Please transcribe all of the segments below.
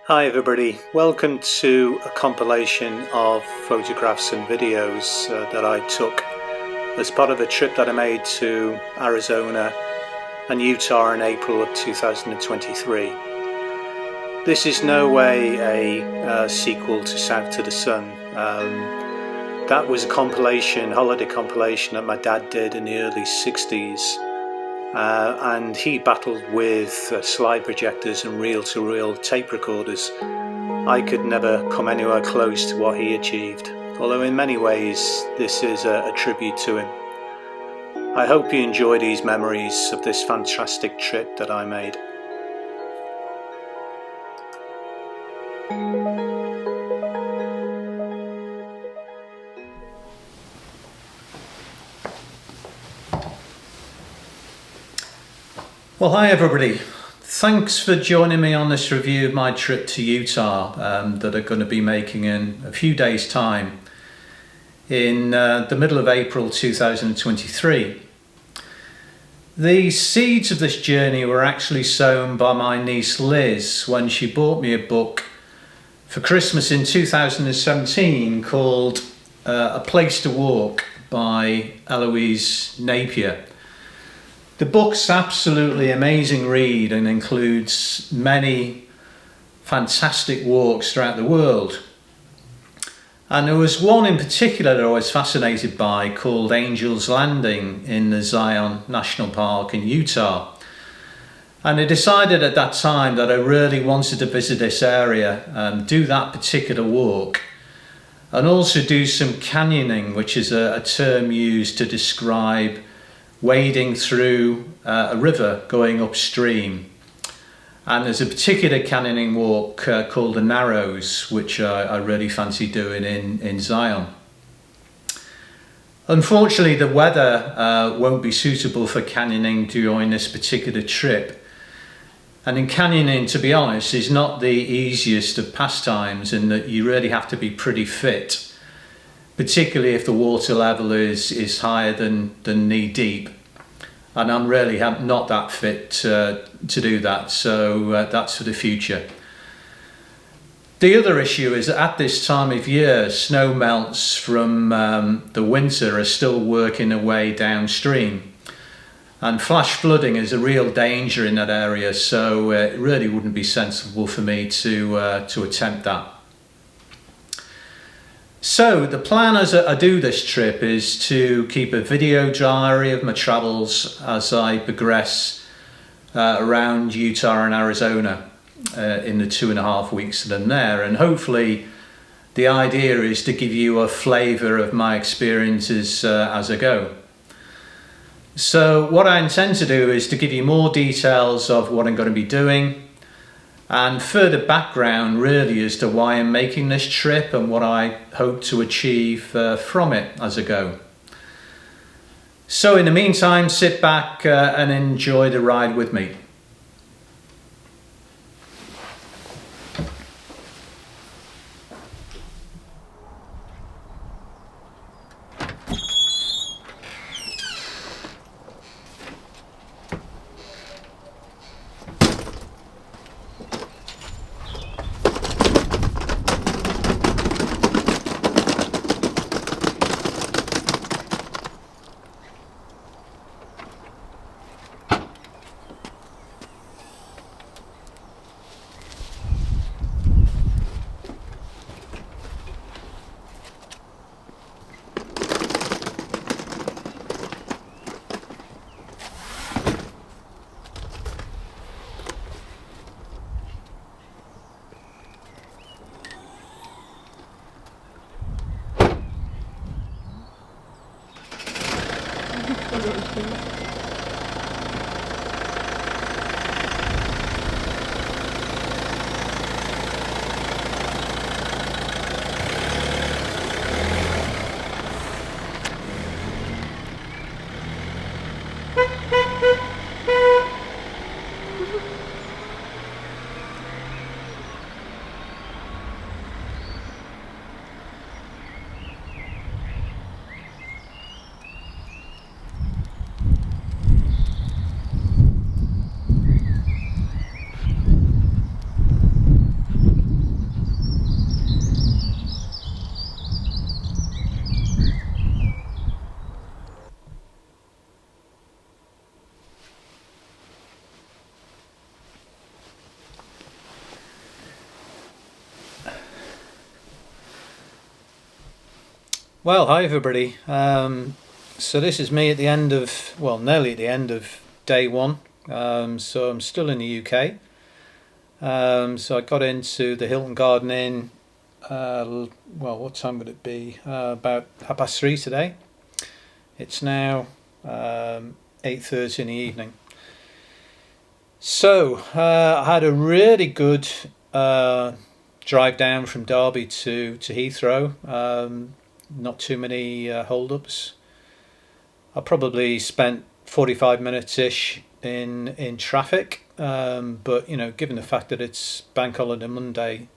Hi everybody, welcome to a compilation of photographs and videos that I took as part of a trip that I made to Arizona and Utah in April of 2023. This is no way a sequel to South to the Sun. That was a holiday compilation that my dad did in the early 60s. And he battled with slide projectors and reel-to-reel tape recorders. I could never come anywhere close to what he achieved, although in many ways this is a tribute to him. I hope you enjoy these memories of this fantastic trip that I made. Well, hi everybody. Thanks for joining me on this review of my trip to Utah that I'm going to be making in a few days' time in the middle of April 2023. The seeds of this journey were actually sown by my niece Liz when she bought me a book for Christmas in 2017 called A Place to Walk by Eloise Napier. The book's absolutely amazing read and includes many fantastic walks throughout the world. And there was one in particular that I was fascinated by called Angel's Landing in the Zion National Park in Utah. And I decided at that time that I really wanted to visit this area and do that particular walk, and also do some canyoning, which is a term used to describe wading through a river going upstream. And there's a particular canyoning walk called the Narrows, which I really fancy doing in Zion. Unfortunately, the weather won't be suitable for canyoning during this particular trip. And in canyoning, to be honest, is not the easiest of pastimes, in that you really have to be pretty fit, particularly if the water level is higher than knee deep. And I'm really not that fit to do that, so that's for the future. The other issue is that at this time of year, snow melts from the winter are still working their way downstream. And flash flooding is a real danger in that area, so it really wouldn't be sensible for me to attempt that. So the plan as I do this trip is to keep a video diary of my travels as I progress around Utah and Arizona in the 2.5 weeks that I'm there. And hopefully the idea is to give you a flavour of my experiences as I go. So what I intend to do is to give you more details of what I'm going to be doing, and further background really as to why I'm making this trip and what I hope to achieve from it as I go. So in the meantime, sit back and enjoy the ride with me. Well, hi everybody. So this is me at the end of, well, nearly at the end of day one. So I'm still in the UK. So I got into the Hilton Garden Inn. Well, what time would it be? About 3:30 today. It's now 8:30 in the evening. So I had a really good drive down from Derby to Heathrow. Not too many hold-ups. I probably spent 45 minutes ish in traffic, but given the fact that it's Bank Holiday Monday,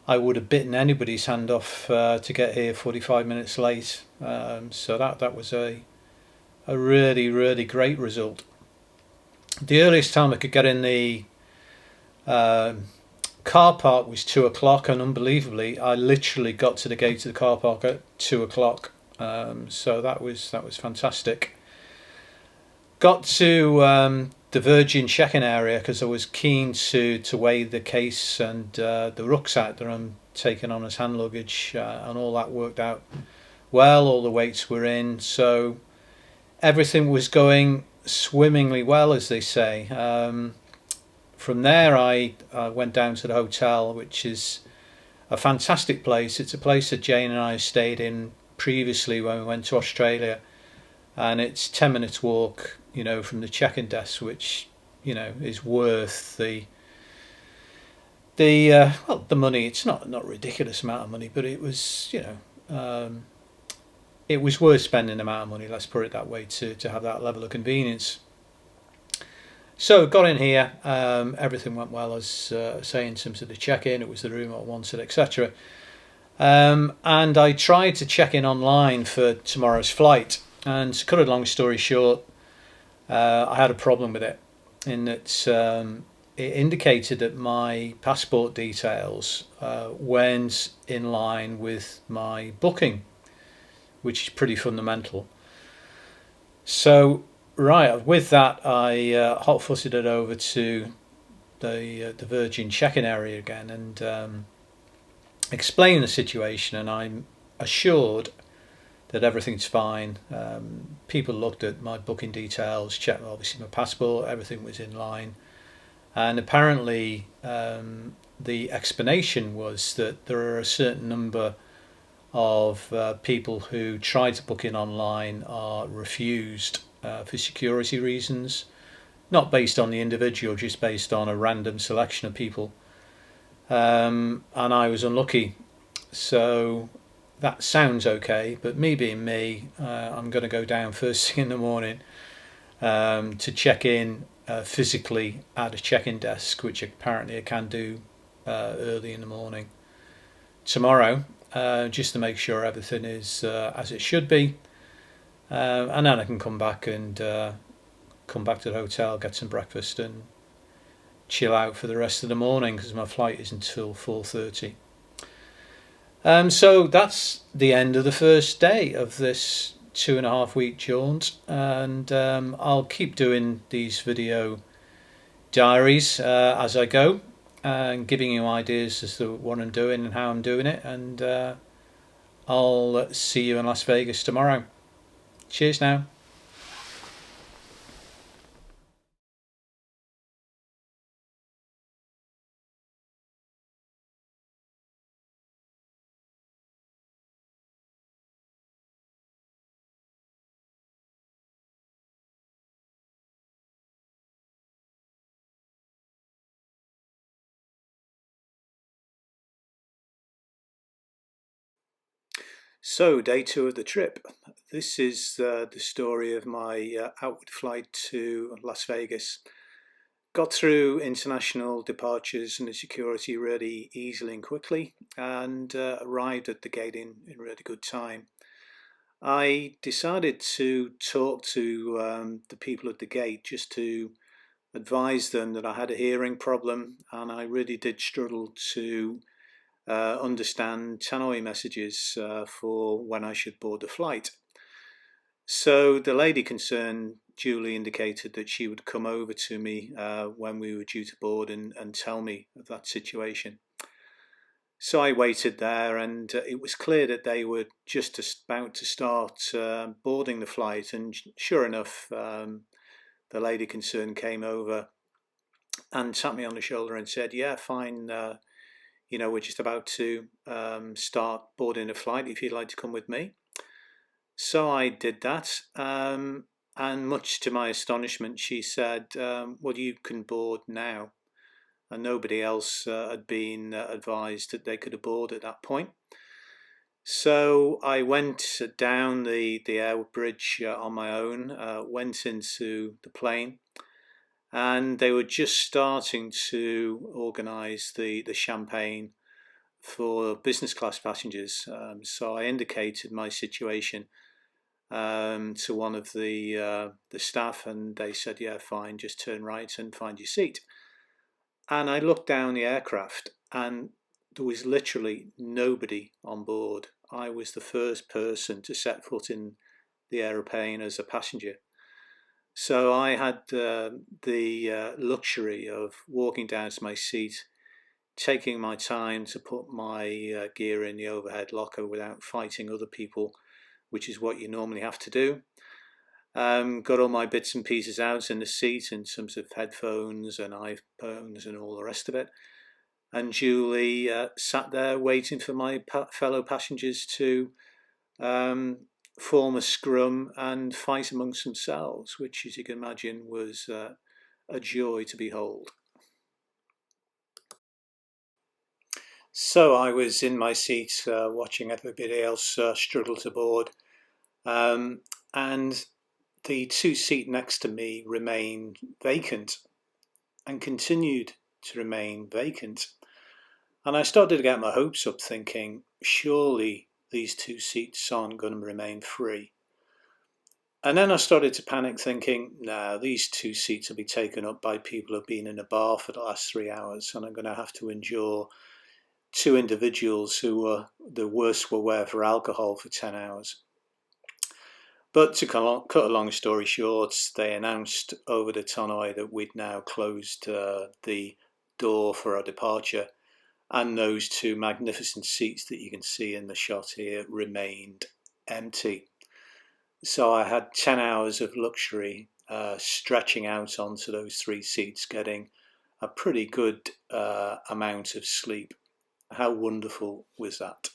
I would have bitten anybody's hand off to get here 45 minutes late. So that was a really great result. The earliest time I could get in the car park was 2 o'clock, and unbelievably, I literally got to the gate of the car park at 2 o'clock. So that was fantastic. Got to the Virgin check-in area because I was keen to weigh the case and the rucksack that I'm taking on as hand luggage, and all that worked out well. All the weights were in, so everything was going swimmingly well, as they say. From there, I went down to the hotel, which is a fantastic place. It's a place that Jane and I stayed in previously when we went to Australia, and it's 10 minutes walk, from the check-in desk, which is worth the money. It's not a ridiculous amount of money, but it was it was worth spending the amount of money. Let's put it that way, to have that level of convenience. So got in here, everything went well, as say, in terms of the check-in. It was the room I wanted, etc. And I tried to check in online for tomorrow's flight, and to cut a long story short, I had a problem with it, in that it indicated that my passport details weren't in line with my booking, which is pretty fundamental. So, right, with that, I hot-footed it over to the Virgin check-in area again, and explained the situation, and I'm assured that everything's fine. People looked at my booking details, checked obviously my passport, everything was in line, and apparently the explanation was that there are a certain number of people who try to book in online are refused for security reasons, not based on the individual, just based on a random selection of people. And I was unlucky. So that sounds okay, but me being me, I'm going to go down first thing in the morning to check in physically at a check-in desk, which apparently I can do early in the morning tomorrow, just to make sure everything is as it should be, and then I can come back to the hotel, get some breakfast, and chill out for the rest of the morning because my flight isn't until 4:30. So that's the end of the first day of this 2.5 week jaunt, and I'll keep doing these video diaries as I go, and giving you ideas as to what I'm doing and how I'm doing it, and I'll see you in Las Vegas tomorrow. Cheers now. So, day two of the trip. This is the story of my outward flight to Las Vegas. Got through international departures and the security really easily and quickly, and arrived at the gate in really good time. I decided to talk to the people at the gate just to advise them that I had a hearing problem, and I really did struggle to understand tannoy messages for when I should board the flight. So the lady concerned duly indicated that she would come over to me when we were due to board, and tell me of that situation. So I waited there, and it was clear that they were just about to start boarding the flight. And sure enough, the lady concerned came over and tapped me on the shoulder and said, "Yeah, fine. We're just about to start boarding the flight. If you'd like to come with me." So I did that. And much to my astonishment, she said, "Well, you can board now." And nobody else had been advised that they could aboard at that point. So I went down the air bridge on my own, went into the plane, and they were just starting to organise the champagne for business class passengers. So I indicated my situation to one of the staff, and they said, "Yeah, fine, just turn right and find your seat." And I looked down the aircraft, and there was literally nobody on board. I was the first person to set foot in the aeroplane as a passenger. So I had the luxury of walking down to my seat, taking my time to put my gear in the overhead locker without fighting other people, which is what you normally have to do. Got all my bits and pieces out in the seat in terms of headphones and iPhones and all the rest of it. And Julie sat there waiting for my fellow passengers to form a scrum and fight amongst themselves, which, as you can imagine, was a joy to behold. So I was in my seat watching everybody else struggle to board. And the two seats next to me remained vacant and continued to remain vacant. And I started to get my hopes up, thinking, surely these two seats aren't going to remain free. And then I started to panic, thinking, no, these two seats will be taken up by people who've been in a bar for the last 3 hours, and I'm going to have to endure two individuals who were the worst were aware for alcohol for 10 hours. But to cut a long story short, they announced over the tannoy that we'd now closed the door for our departure, and those two magnificent seats that you can see in the shot here remained empty. So I had 10 hours of luxury stretching out onto those three seats, getting a pretty good amount of sleep. How wonderful was that?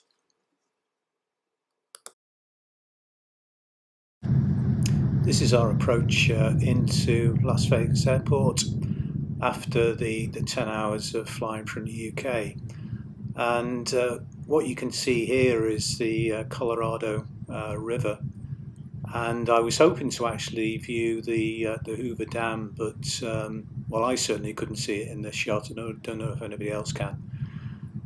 This is our approach into Las Vegas Airport after the 10 hours of flying from the UK. And what you can see here is the Colorado River. And I was hoping to actually view the Hoover Dam, but I certainly couldn't see it in this shot. I don't know if anybody else can.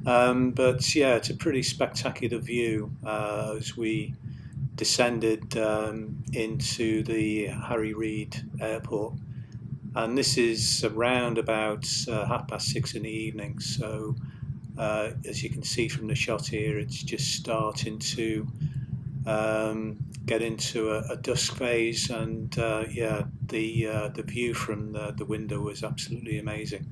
But yeah, it's a pretty spectacular view as we descended into the Harry Reid Airport, and this is around about 6:30 in the evening. So as you can see from the shot here, it's just starting to get into a dusk phase, and the view from the window was absolutely amazing.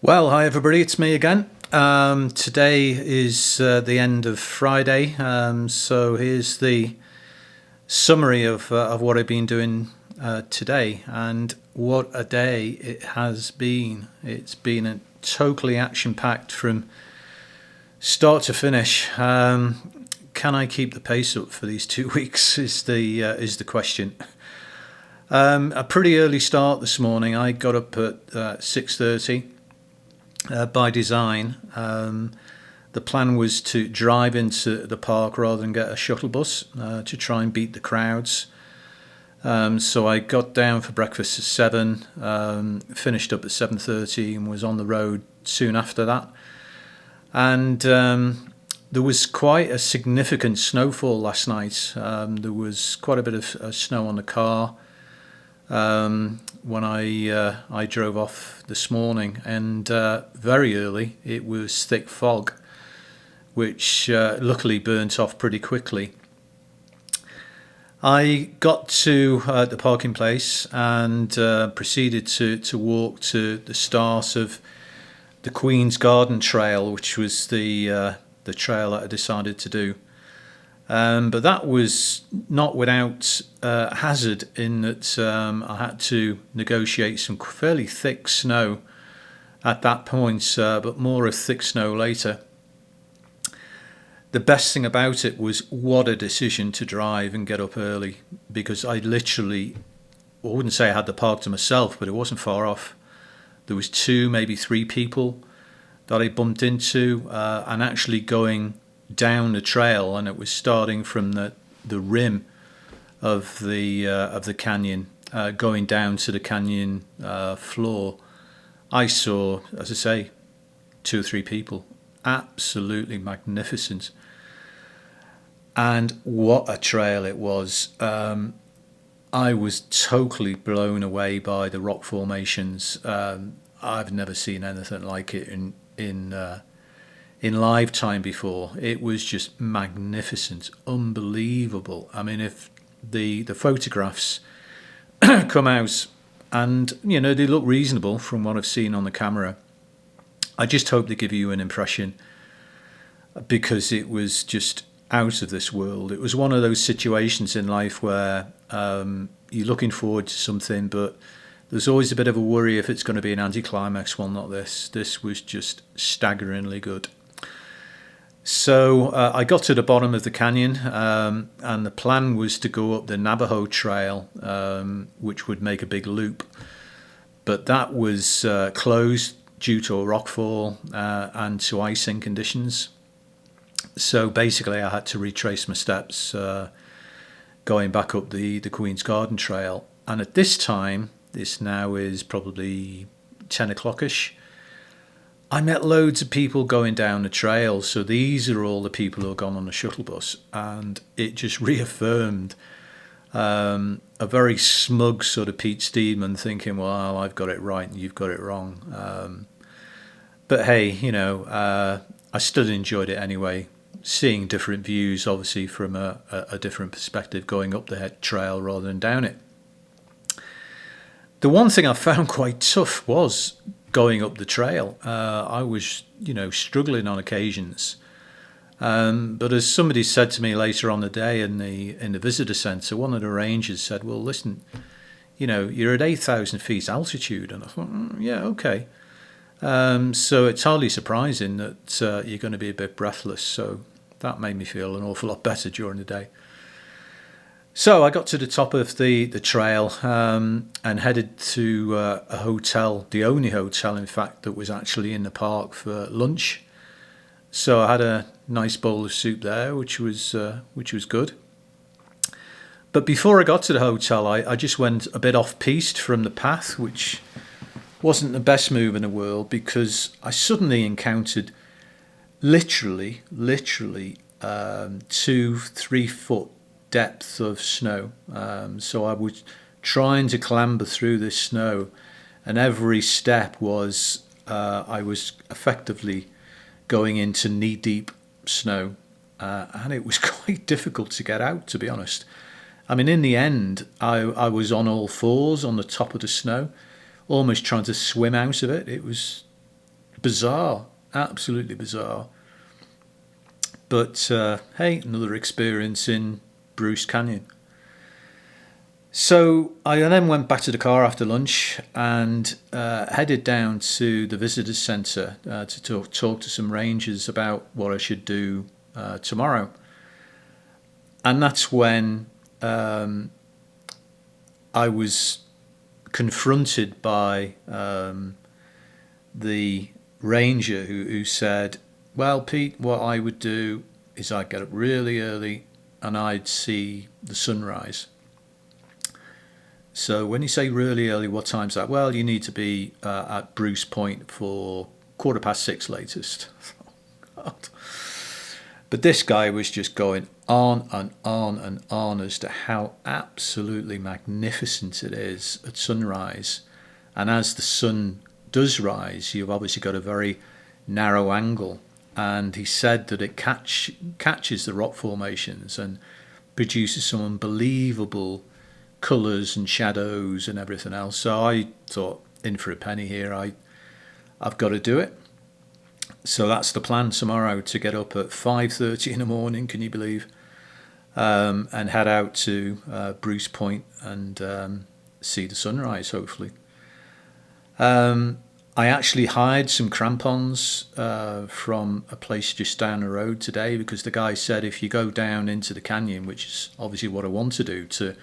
Well, hi everybody, it's me again. Today is the end of Friday, so here's the summary of what I've been doing today, and what a day it has been. It's been a totally action-packed from start to finish. Can I keep the pace up for these 2 weeks is the question. A pretty early start this morning. I got up at 6:30. By design. The plan was to drive into the park rather than get a shuttle bus to try and beat the crowds. So I got down for breakfast at 7, finished up at 7:30 and was on the road soon after that. And there was quite a significant snowfall last night. There was quite a bit of snow on the car when I drove off this morning, and very early it was thick fog, which luckily burnt off pretty quickly. I got to the parking place and proceeded to walk to the start of the Queen's Garden Trail, which was the trail that I decided to do. But that was not without hazard, in that I had to negotiate some fairly thick snow at that point, but more of thick snow later. The best thing about it was what a decision to drive and get up early, because I wouldn't say I had the park to myself, but it wasn't far off. There was 2, maybe 3 people that I bumped into, and actually going down the trail, and it was starting from the rim of the canyon, going down to the canyon floor. I saw, as I say, 2 or 3 people. Absolutely magnificent. And what a trail it was. I was totally blown away by the rock formations. I've never seen anything like it in lifetime before. It was just magnificent, unbelievable. I mean, if the photographs come out, and they look reasonable from what I've seen on the camera, I just hope they give you an impression, because it was just out of this world. It was one of those situations in life where you're looking forward to something, but there's always a bit of a worry if it's going to be an anticlimax. Well, not this. This was just staggeringly good. So I got to the bottom of the canyon, and the plan was to go up the Navajo Trail, which would make a big loop. But that was closed due to a rockfall and to icing conditions. So basically I had to retrace my steps going back up the Queen's Garden Trail. And at this time, this now is probably 10 o'clock-ish, I met loads of people going down the trail. So these are all the people who have gone on the shuttle bus, and it just reaffirmed a very smug sort of Pete Steedman thinking, well, I've got it right and you've got it wrong. But hey, I still enjoyed it anyway, seeing different views, obviously from a different perspective, going up the trail rather than down it. The one thing I found quite tough was going up the trail. I was, struggling on occasions. But as somebody said to me later on the day in the visitor centre, one of the rangers said, well, listen, you're at 8,000 feet altitude. And I thought, yeah, okay. So it's hardly surprising that you're going to be a bit breathless. So that made me feel an awful lot better during the day. So I got to the top of the trail and headed to a hotel, the only hotel, in fact, that was actually in the park, for lunch. So I had a nice bowl of soup there, which was good. But before I got to the hotel, I just went a bit off-piste from the path, which wasn't the best move in the world, because I suddenly encountered literally 2-3 foot depth of snow. So I was trying to clamber through this snow, and every step was I was effectively going into knee-deep snow, and it was quite difficult to get out, to be honest. I mean, in the end, I was on all fours on the top of the snow, almost trying to swim out of it. It was bizarre, absolutely bizarre. But hey, another experience in Bruce Canyon. So I then went back to the car after lunch and headed down to the visitors centre to talk to some rangers about what I should do tomorrow. And that's when I was confronted by the ranger who said, well, Pete, what I would do is I'd get up really early and I'd see the sunrise. So when you say really early, what time's that? Well, you need to be at Bruce Point for 6:15 latest. But this guy was just going on and on and on as to how absolutely magnificent it is at sunrise. And as the sun does rise, you've obviously got a very narrow angle. And he said that it catches the rock formations and produces some unbelievable colours and shadows and everything else. So I thought, in for a penny here, I've got to do it. So that's the plan tomorrow, to get up at 5:30 in the morning, can you believe, and head out to Bruce Point and see the sunrise, hopefully. I actually hired some crampons from a place just down the road today, because the guy said if you go down into the canyon, which is obviously what I want to do, to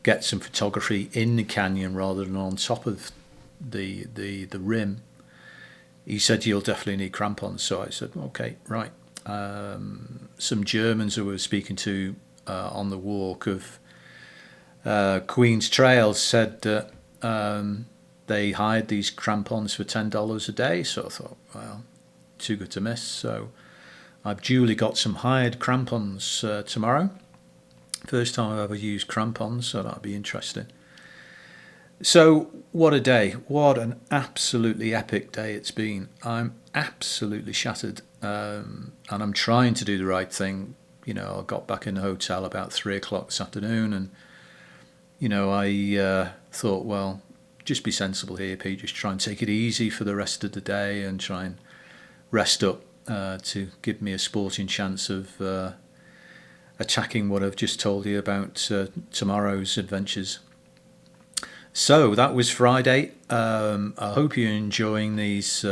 get some photography in the canyon rather than on top of the rim, he said you'll definitely need crampons. So I said, okay, right. Some Germans who we were speaking to on the walk of Queen's Trail said that they hired these crampons for $10 a day. So I thought, well, too good to miss. So I've duly got some hired crampons tomorrow. First time I've ever used crampons, so that'll be interesting. So what a day. What an absolutely epic day it's been. I'm absolutely shattered, and I'm trying to do the right thing. You know, I got back in the hotel about 3:00 this afternoon, and you know, I thought, well, just be sensible here, Pete. Just try and take it easy for the rest of the day and try and rest up to give me a sporting chance of attacking what I've just told you about tomorrow's adventures. So that was Friday. I hope you're enjoying these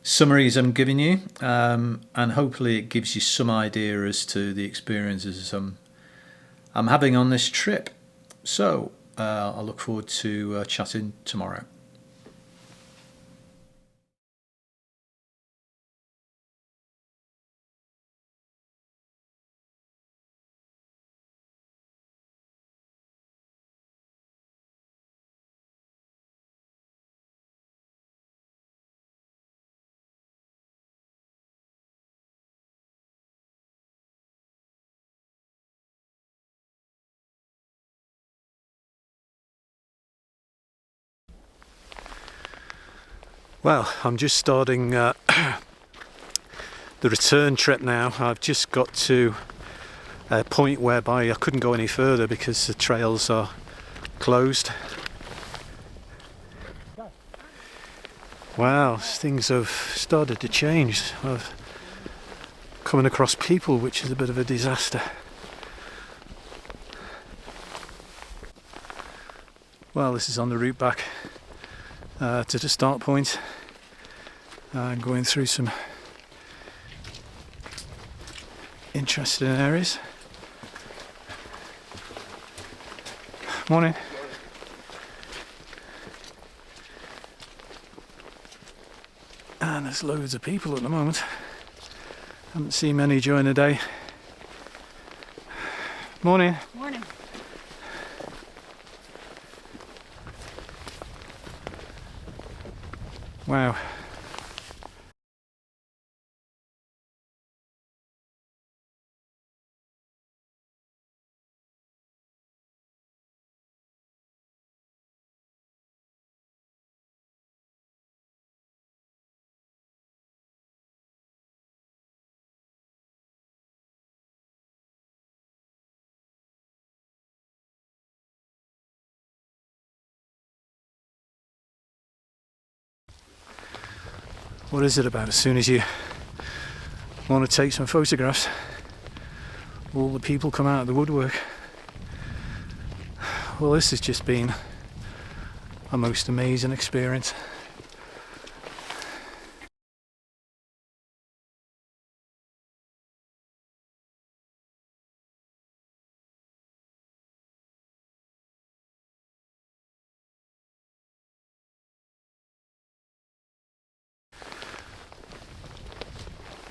summaries I'm giving you, and hopefully it gives you some idea as to the experiences I'm having on this trip. So I look forward to chatting tomorrow. Well, I'm just starting the return trip now. I've just got to a point whereby I couldn't go any further because the trails are closed. Wow, things have started to change. I've coming across people, which is a bit of a disaster. Well, this is on the route back to the start point. I'm going through some interesting areas. Morning. And there's loads of people at the moment. Haven't seen many during the day. Morning. Morning. Wow. what is it about? As soon as you want to take some photographs, all the people come out of the woodwork. Well, this has just been a most amazing experience.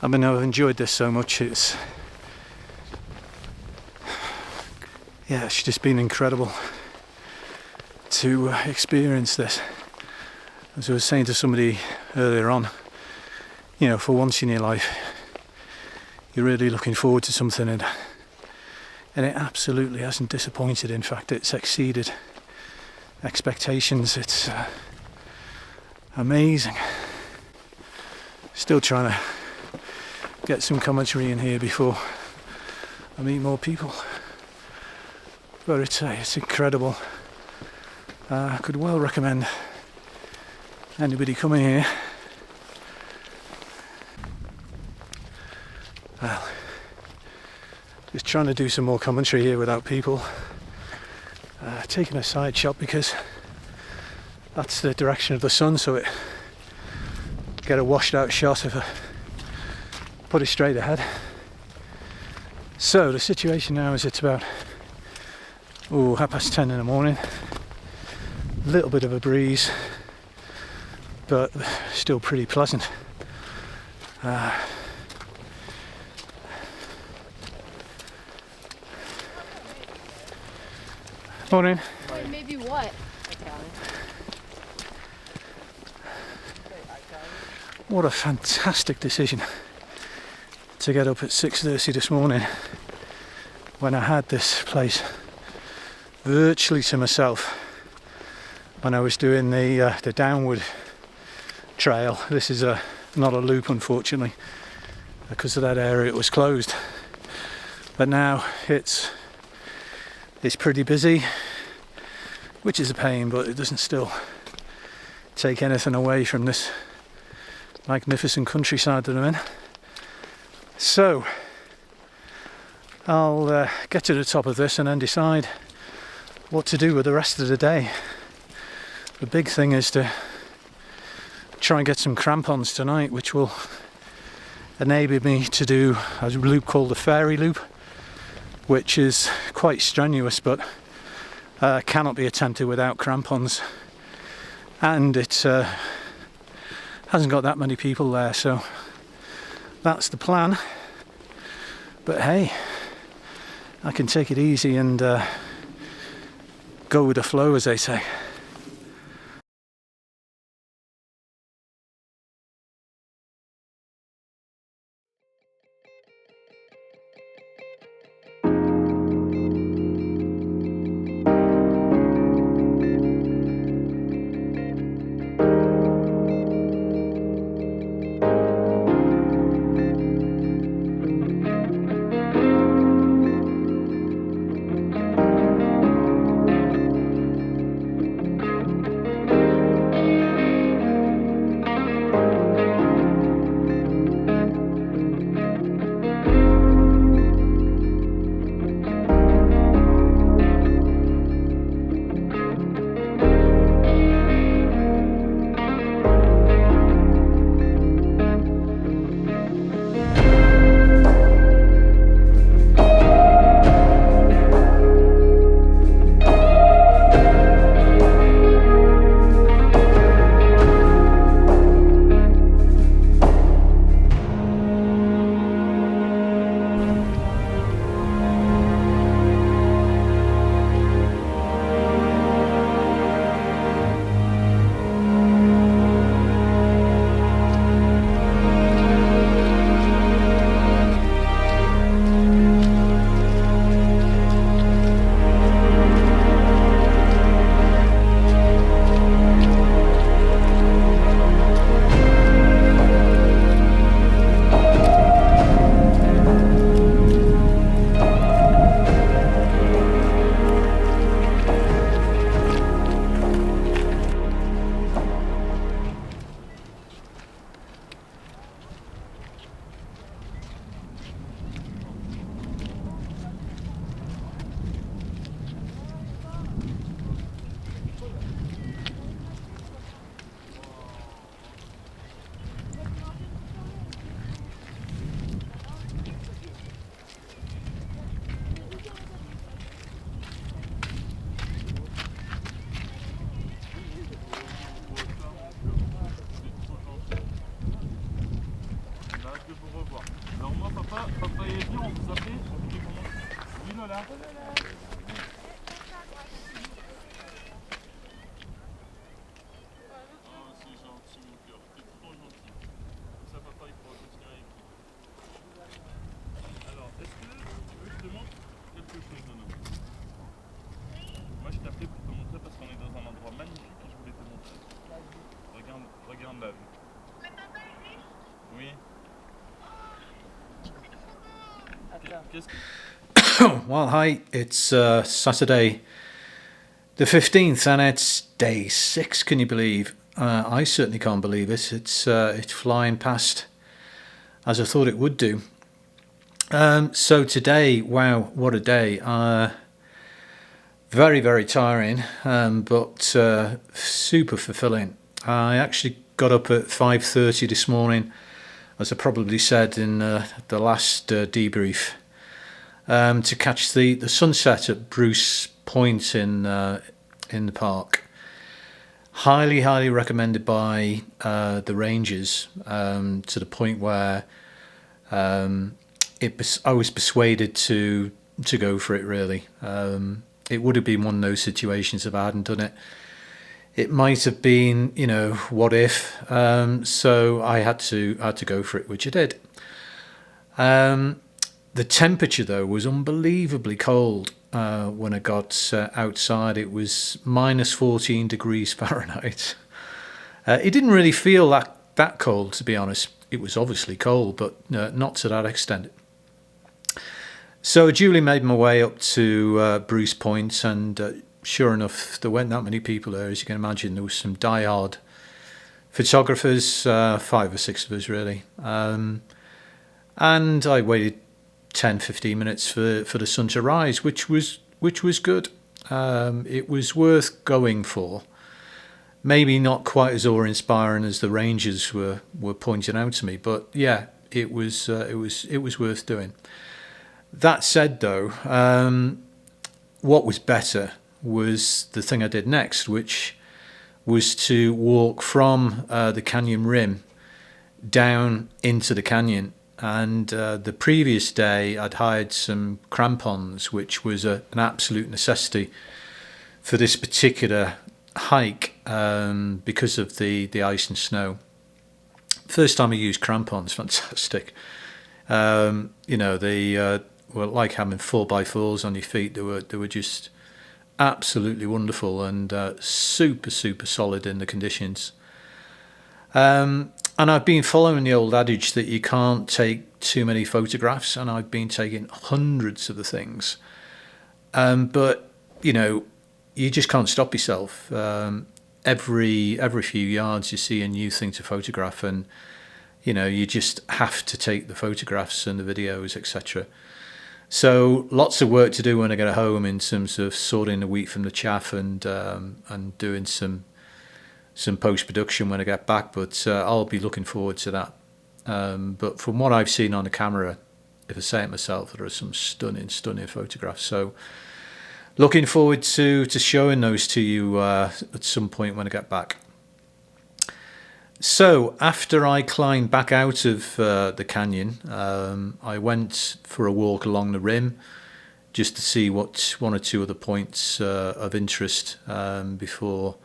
I've enjoyed this so much. It's just been incredible to experience this. As I was saying to somebody earlier on, for once in your life, you're really looking forward to something, and it absolutely hasn't disappointed. In fact, it's exceeded expectations. It's amazing. Still trying to get some commentary in here before I meet more people, but it's incredible. I could well recommend anybody coming here. Well, just trying to do some more commentary here without people. Taking a side shot because that's the direction of the sun, so it get a washed out shot if I put it straight ahead. So the situation now is it's about 10:30 in the morning. A little bit of a breeze, but still pretty pleasant. Morning. Wait, maybe what? What a fantastic decision to get up at 6:30 this morning when I had this place virtually to myself when I was doing the downward trail. This is not a loop, unfortunately, because of that area it was closed, but now it's pretty busy, which is a pain, but it doesn't still take anything away from this magnificent countryside that I'm in. So I'll get to the top of this and then decide what to do with the rest of the day. The big thing is to try and get some crampons tonight, which will enable me to do a loop called the Fairy Loop, which is quite strenuous but cannot be attempted without crampons, and it hasn't got that many people there, so that's the plan. But hey, I can take it easy and go with the flow, as they say. viens, on vous appelle, on vous dit comment. Oui, Lola. Ah, c'est gentil, mon cœur. C'est trop gentil. Comme ça, papa, il pourra continuer avec vous. Alors, est-ce que tu veux que je te montre quelque chose, Nono? Moi, je t'appelais pour te montrer parce qu'on est dans un endroit magnifique et je voulais te montrer. Regarde, regarde la vue. Oui. Qu'est-ce que... Well, hi, it's Saturday the 15th and it's day 6, can you believe? I certainly can't believe it. It's flying past as I thought it would do. So today, wow, what a day. Very, very tiring, but super fulfilling. I actually got up at 5:30 this morning, as I probably said in the last debrief, to catch the sunset at Bruce Point in the park. Highly, highly recommended by the rangers, to the point where I was persuaded to go for it, really. It would have been one of those situations if I hadn't done it. It might have been, what if? So I had to go for it, which I did. The temperature, though, was unbelievably cold when I got outside. It was minus 14 degrees Fahrenheit. It didn't really feel that cold, to be honest. It was obviously cold, but not to that extent. So I duly made my way up to Bruce Point, and sure enough, there weren't that many people there. As you can imagine, there was some die-hard photographers, 5 or 6 of us really. And I waited 10-15 minutes for the sun to rise, which was good. It was worth going for. Maybe not quite as awe-inspiring as the rangers were pointing out to me, but yeah, it was worth doing. That said, though, what was better was the thing I did next, which was to walk from the canyon rim down into the canyon. And the previous day I'd hired some crampons, which was an absolute necessity for this particular hike, because of the ice and snow. First time I used crampons, fantastic. They were like having 4x4s on your feet. They were just absolutely wonderful and super solid in the conditions. And I've been following the old adage that you can't take too many photographs, and I've been taking hundreds of the things. But you just can't stop yourself. Every few yards you see a new thing to photograph, and you just have to take the photographs and the videos, etc. So lots of work to do when I get home in terms of sorting the wheat from the chaff and doing some post-production when I get back, but I'll be looking forward to that. But from what I've seen on the camera, if I say it myself, there are some stunning photographs. So looking forward to showing those to you at some point when I get back. So after I climbed back out of the canyon, I went for a walk along the rim just to see what one or two other points of interest before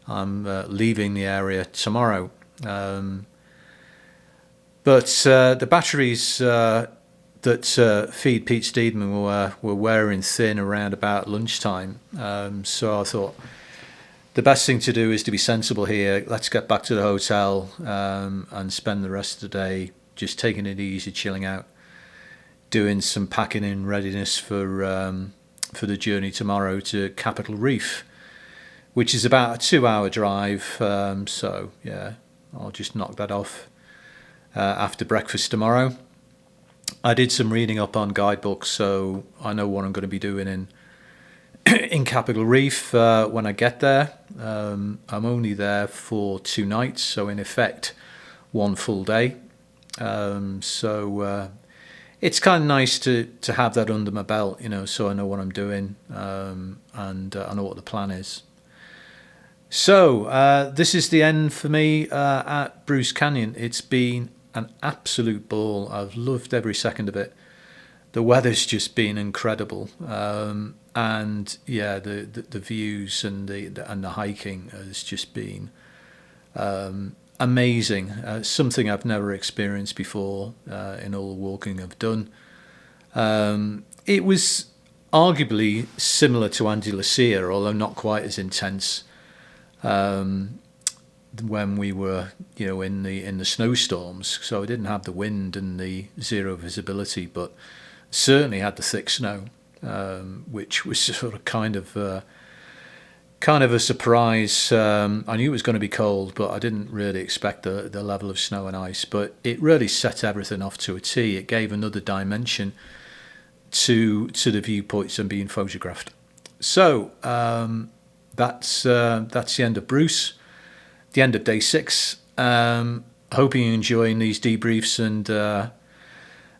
I'm leaving the area tomorrow. But the batteries that feed Pete Steedman were wearing thin around about lunchtime. So I thought the best thing to do is to be sensible here. Let's get back to the hotel and spend the rest of the day just taking it easy, chilling out, doing some packing in readiness for the journey tomorrow to Capitol Reef, which is about a 2-hour drive. So yeah, I'll just knock that off after breakfast tomorrow. I did some reading up on guidebooks, so I know what I'm going to be doing in Capitol Reef when I get there. I'm only there for 2 nights, so in effect 1 full day. So it's kind of nice to have that under my belt, so I know what I'm doing, and I know what the plan is. So this is the end for me at Bruce Canyon. It's been an absolute ball. I've loved every second of it. the weather's just been incredible, and yeah, the views and the hiking has just been amazing. Something I've never experienced before in all the walking I've done. It was arguably similar to Andalusia, although not quite as intense. When we were, in the snowstorms, so I didn't have the wind and the zero visibility, but certainly had the thick snow, which was sort of kind of a surprise. I knew it was going to be cold, but I didn't really expect the level of snow and ice. But it really set everything off to a T. It gave another dimension to the viewpoints and being photographed. So that's the end of Bruce. The end of day 6. Hoping you're enjoying these debriefs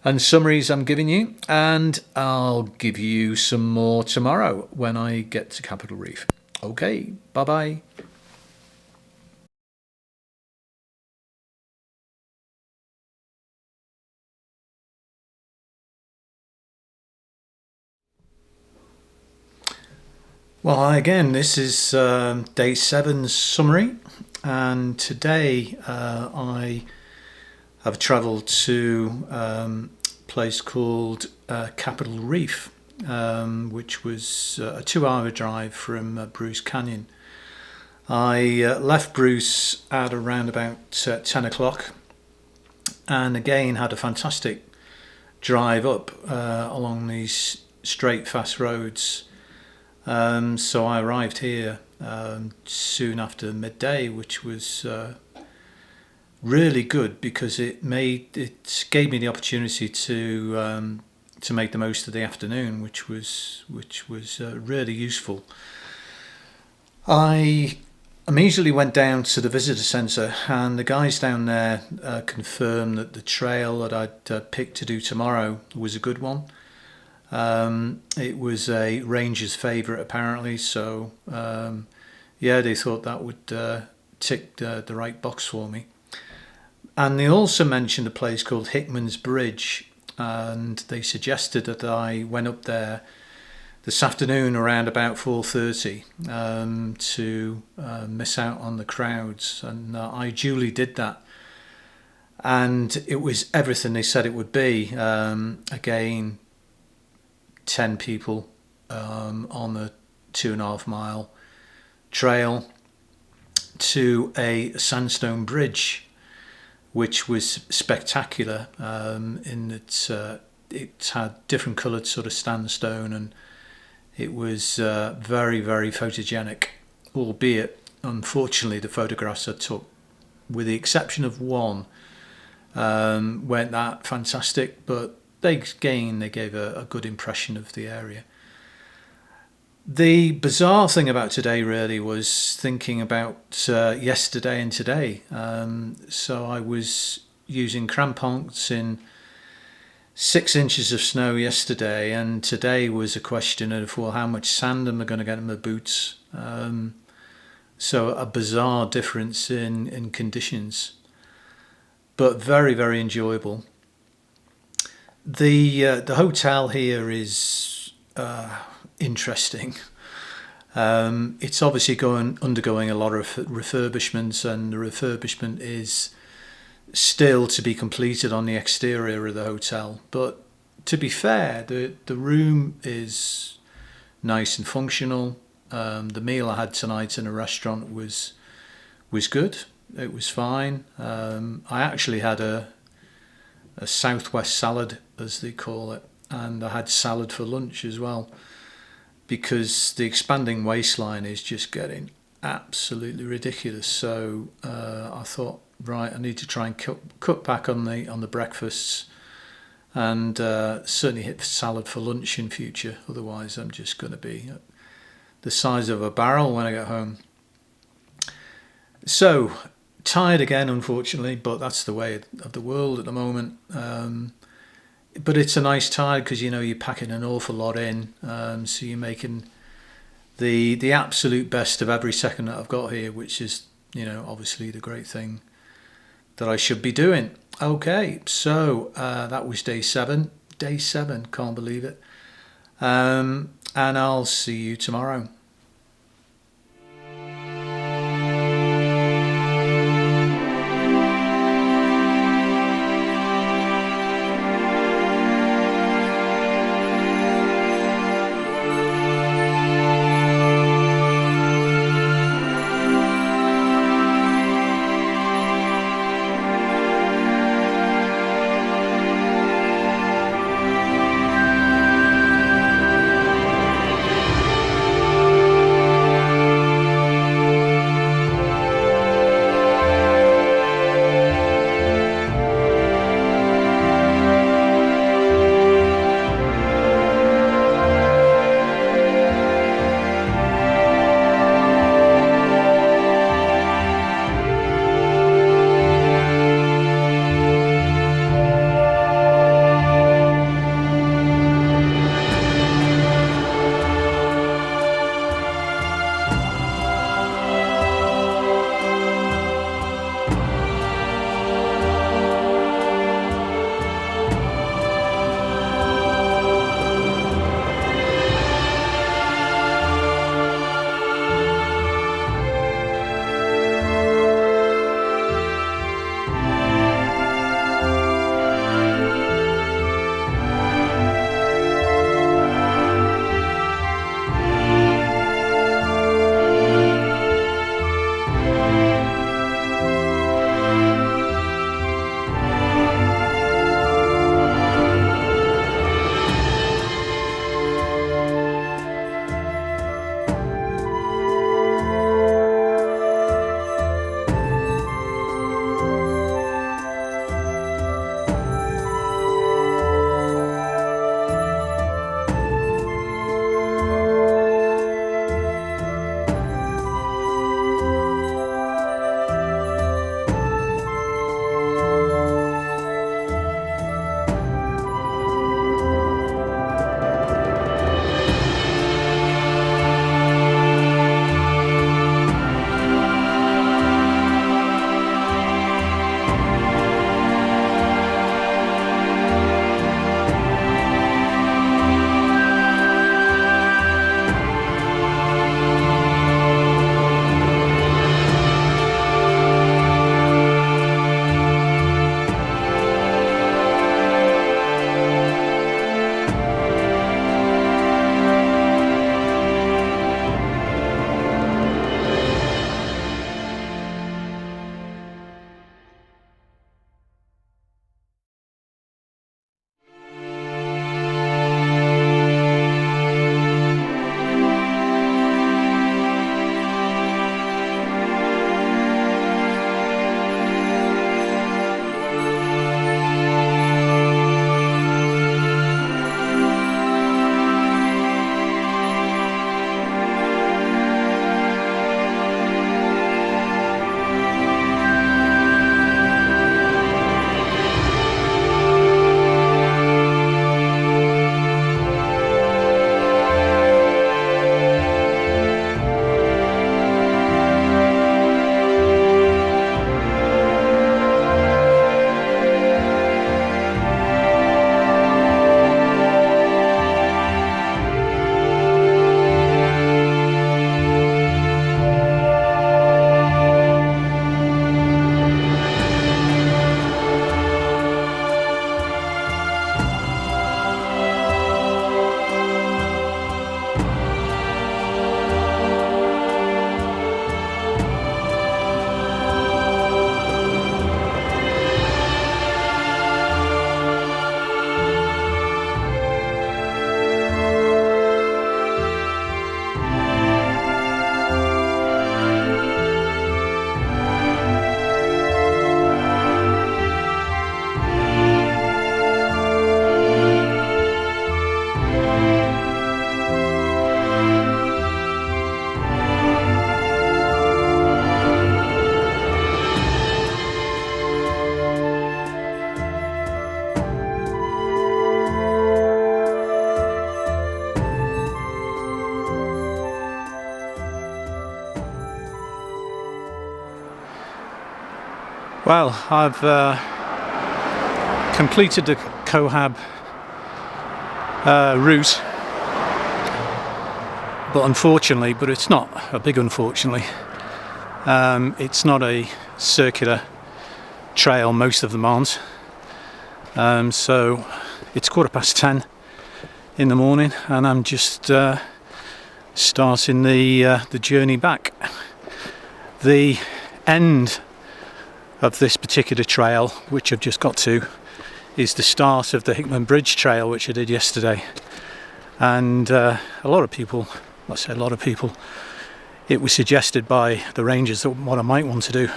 and summaries I'm giving you, and I'll give you some more tomorrow when I get to Capitol Reef. Okay, bye bye. Well, again, this is day 7's summary, and today I have travelled to a place called Capitol Reef, which was a 2-hour drive from Bruce Canyon. I left Bruce at around about 10 o'clock, and again had a fantastic drive up along these straight, fast roads. So I arrived here soon after midday, which was really good because it gave me the opportunity to make the most of the afternoon, which was really useful. I immediately went down to the visitor centre, and the guys down there confirmed that the trail that I'd picked to do tomorrow was a good one. It was a ranger's favourite apparently, so they thought that would tick the right box for me. And they also mentioned a place called Hickman's Bridge, and they suggested that I went up there this afternoon around about 4:30 to miss out on the crowds, and I duly did that. And it was everything they said it would be. Again, 10 people on a 2.5 mile trail to a sandstone bridge, which was spectacular in that it had different coloured sort of sandstone, and it was very, very photogenic, albeit unfortunately the photographs I took, with the exception of one, weren't that fantastic, but they gave a good impression of the area. The bizarre thing about today really was thinking about yesterday and today. So I was using crampons in 6 inches of snow yesterday, and today was a question of, well, how much sand am I going to get in my boots? So a bizarre difference in conditions, but very, very enjoyable. The hotel here is interesting. It's obviously undergoing a lot of refurbishments, and the refurbishment is still to be completed on the exterior of the hotel. But to be fair, the room is nice and functional. The meal I had tonight in a restaurant was good. It was fine. I actually had a Southwest salad, as they call it, and I had salad for lunch as well, because the expanding waistline is just getting absolutely ridiculous. So I thought, right, I need to try and cut back on the breakfasts, and certainly hit salad for lunch in future. Otherwise I'm just going to be the size of a barrel when I get home. So tired again, unfortunately, but that's the way of the world at the moment. But it's a nice tired because you're packing an awful lot in, so you're making the absolute best of every second that I've got here, which is obviously the great thing that I should be doing. Okay, so that was day 7. day 7, can't believe it. And I'll see you tomorrow. Well, I've completed the Kohlhab route, but unfortunately, but it's not a big unfortunately, it's not a circular trail. Most of them aren't. So it's 10:15 in the morning, and I'm just starting the journey back. The end of this particular trail, which I've just got to, is the start of the Hickman Bridge Trail, which I did yesterday. And a lot of people, let's say a lot of people, it was suggested by the rangers that what I might want to do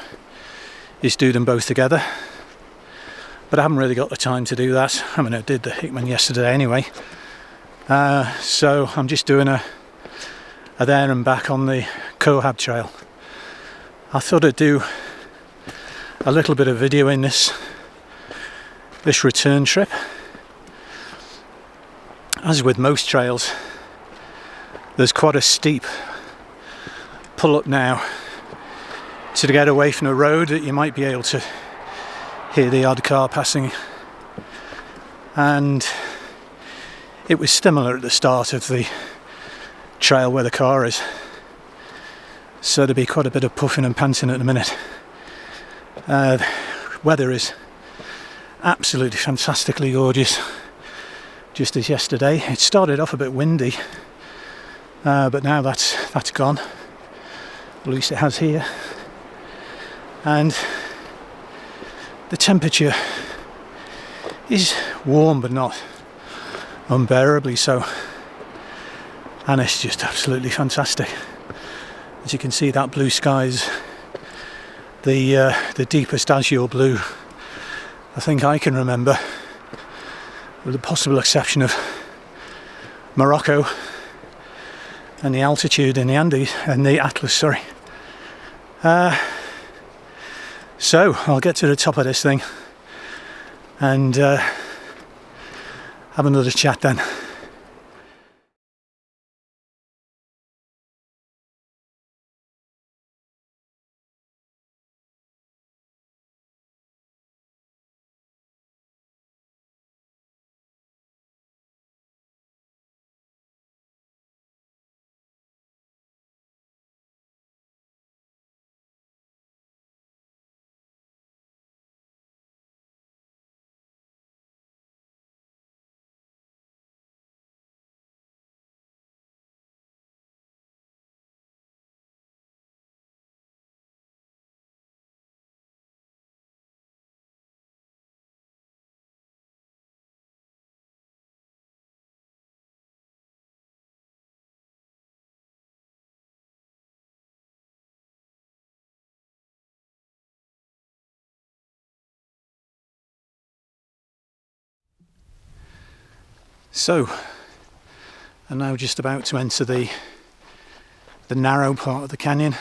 is do them both together. But I haven't really got the time to do that. I mean, I did the Hickman yesterday anyway. So I'm just doing a there and back on the Cohab Trail. I thought I'd do a little bit of video in this return trip. As with most trails, there's quite a steep pull up now to get away from the road that you might be able to hear the odd car passing. And it was similar at the start of the trail where the car is. So there'll be quite a bit of puffing and panting at the minute. Weather is absolutely fantastically gorgeous, just as yesterday. It started off a bit windy, but now that's gone. At least it has here. And the temperature is warm, but not unbearably so. And it's just absolutely fantastic. As you can see, that blue sky's the deepest azure blue I think I can remember, with the possible exception of Morocco and the altitude in the Andes and the Atlas, sorry. So I'll get to the top of this thing and have another chat then. So, I'm now just about to enter the narrow part of the canyon,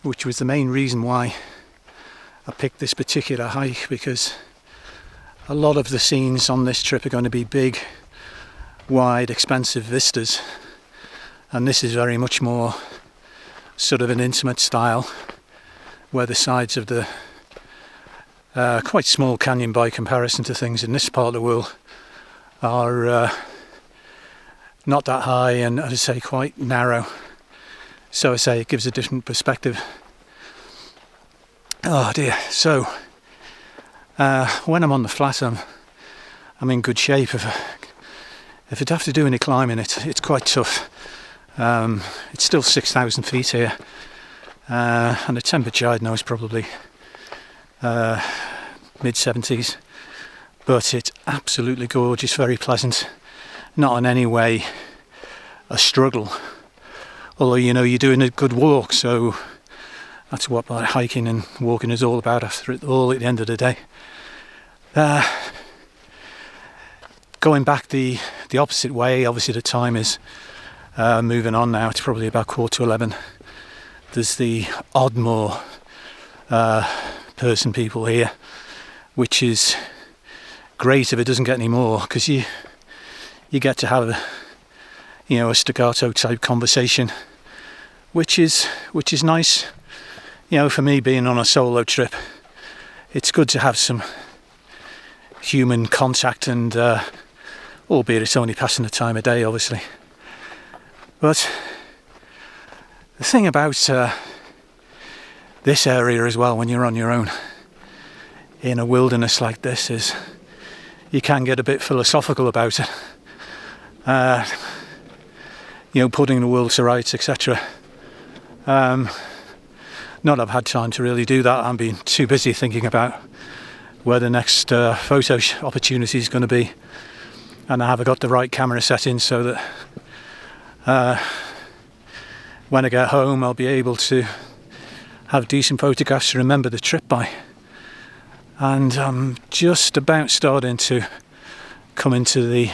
which was the main reason why I picked this particular hike, because a lot of the scenes on this trip are going to be big, wide, expansive vistas, and this is very much more sort of an intimate style, where the sides of the quite small canyon by comparison to things in this part of the world are not that high and, as I say, quite narrow. So I say it gives a different perspective. Oh dear. So when I'm on the flat, I'm in good shape. If I'd have to do any climbing, it's quite tough. It's still 6,000 feet here, and the temperature I know is probably mid-70s. But it's absolutely gorgeous, very pleasant, not in any way a struggle. Although, you know, you're doing a good walk, so that's what hiking and walking is all about after it all at the end of the day. Going back the opposite way, obviously the time is moving on now. It's probably about 11:15. There's the Oddmore people here, which is great if it doesn't get any more, because you get to have a staccato type conversation, which is nice. You know, for me, being on a solo trip, it's good to have some human contact and albeit it's only passing the time of day, obviously. But the thing about this area as well, when you're on your own in a wilderness like this, is you can get a bit philosophical about it. Putting the world to rights, etc. Not I've had time to really do that. I'm being too busy thinking about where the next photo opportunity is going to be, and I have got the right camera settings so that when I get home I'll be able to have decent photographs to remember the trip by. And I'm just about starting to come into the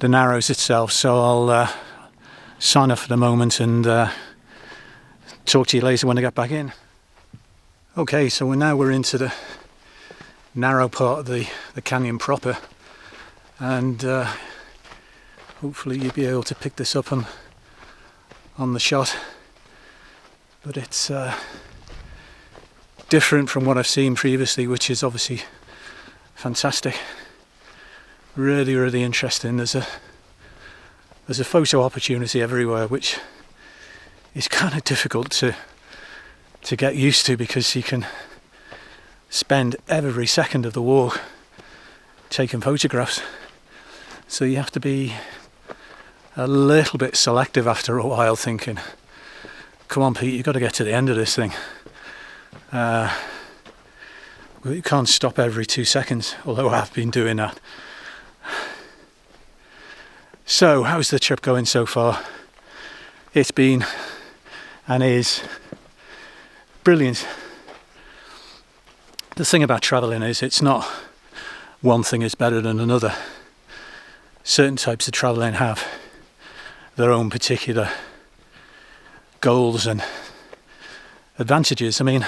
Narrows itself, so I'll sign off for the moment and talk to you later when I get back in. Okay, so we're into the narrow part of the canyon proper, and hopefully you'll be able to pick this up on the shot, but it's different from what I've seen previously, which is obviously fantastic. Really, really interesting. There's a photo opportunity everywhere, which is kind of difficult to get used to, because you can spend every second of the walk taking photographs. So you have to be a little bit selective after a while, thinking, come on Pete, you've got to get to the end of this thing. You can't stop every 2 seconds, although I've been doing that. So, how's the trip going so far? It's been and is brilliant. The thing about travelling is it's not one thing is better than another. Certain types of travelling have their own particular goals and advantages. I mean,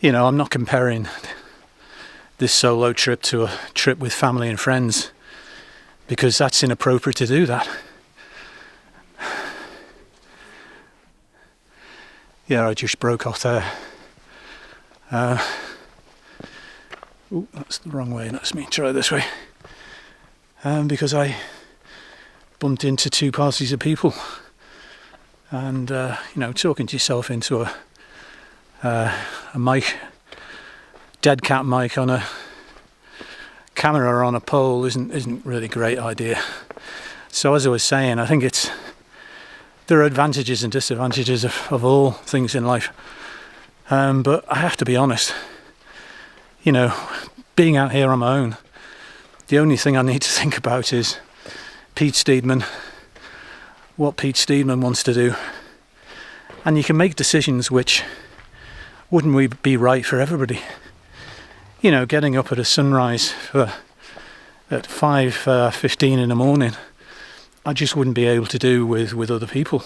I'm not comparing this solo trip to a trip with family and friends, because that's inappropriate to do that. Yeah, I just broke off there. That's the wrong way. Let's me try this way. Because I bumped into two parties of people, and talking to yourself into a mic, dead cat mic on a camera or on a pole isn't really a great idea. So as I was saying, I think there are advantages and disadvantages of all things in life. But I have to be honest, being out here on my own, the only thing I need to think about is Pete Steedman, what Pete Steedman wants to do. And you can make decisions which wouldn't be right for everybody. Getting up at a sunrise at 5:15 in the morning, I just wouldn't be able to do with other people.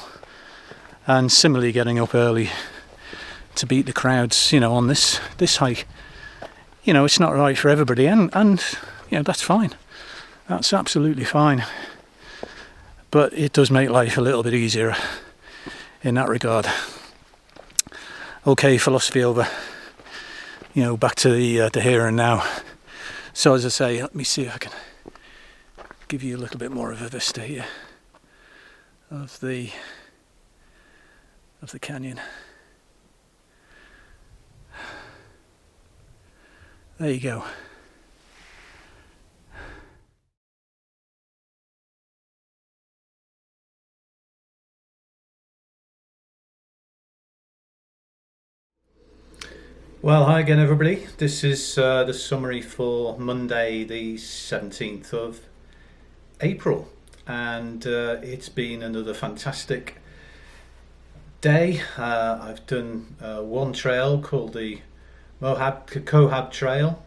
And similarly, getting up early to beat the crowds, on this hike, it's not right for everybody, and that's fine. That's absolutely fine. But it does make life a little bit easier in that regard. Okay, philosophy over. Back to the here and now. So as I say, let me see if I can give you a little bit more of a vista here of the canyon. There you go. Well, hi again everybody. This is the summary for Monday the 17th of April, and it's been another fantastic day. I've done one trail called the Kohat Trail,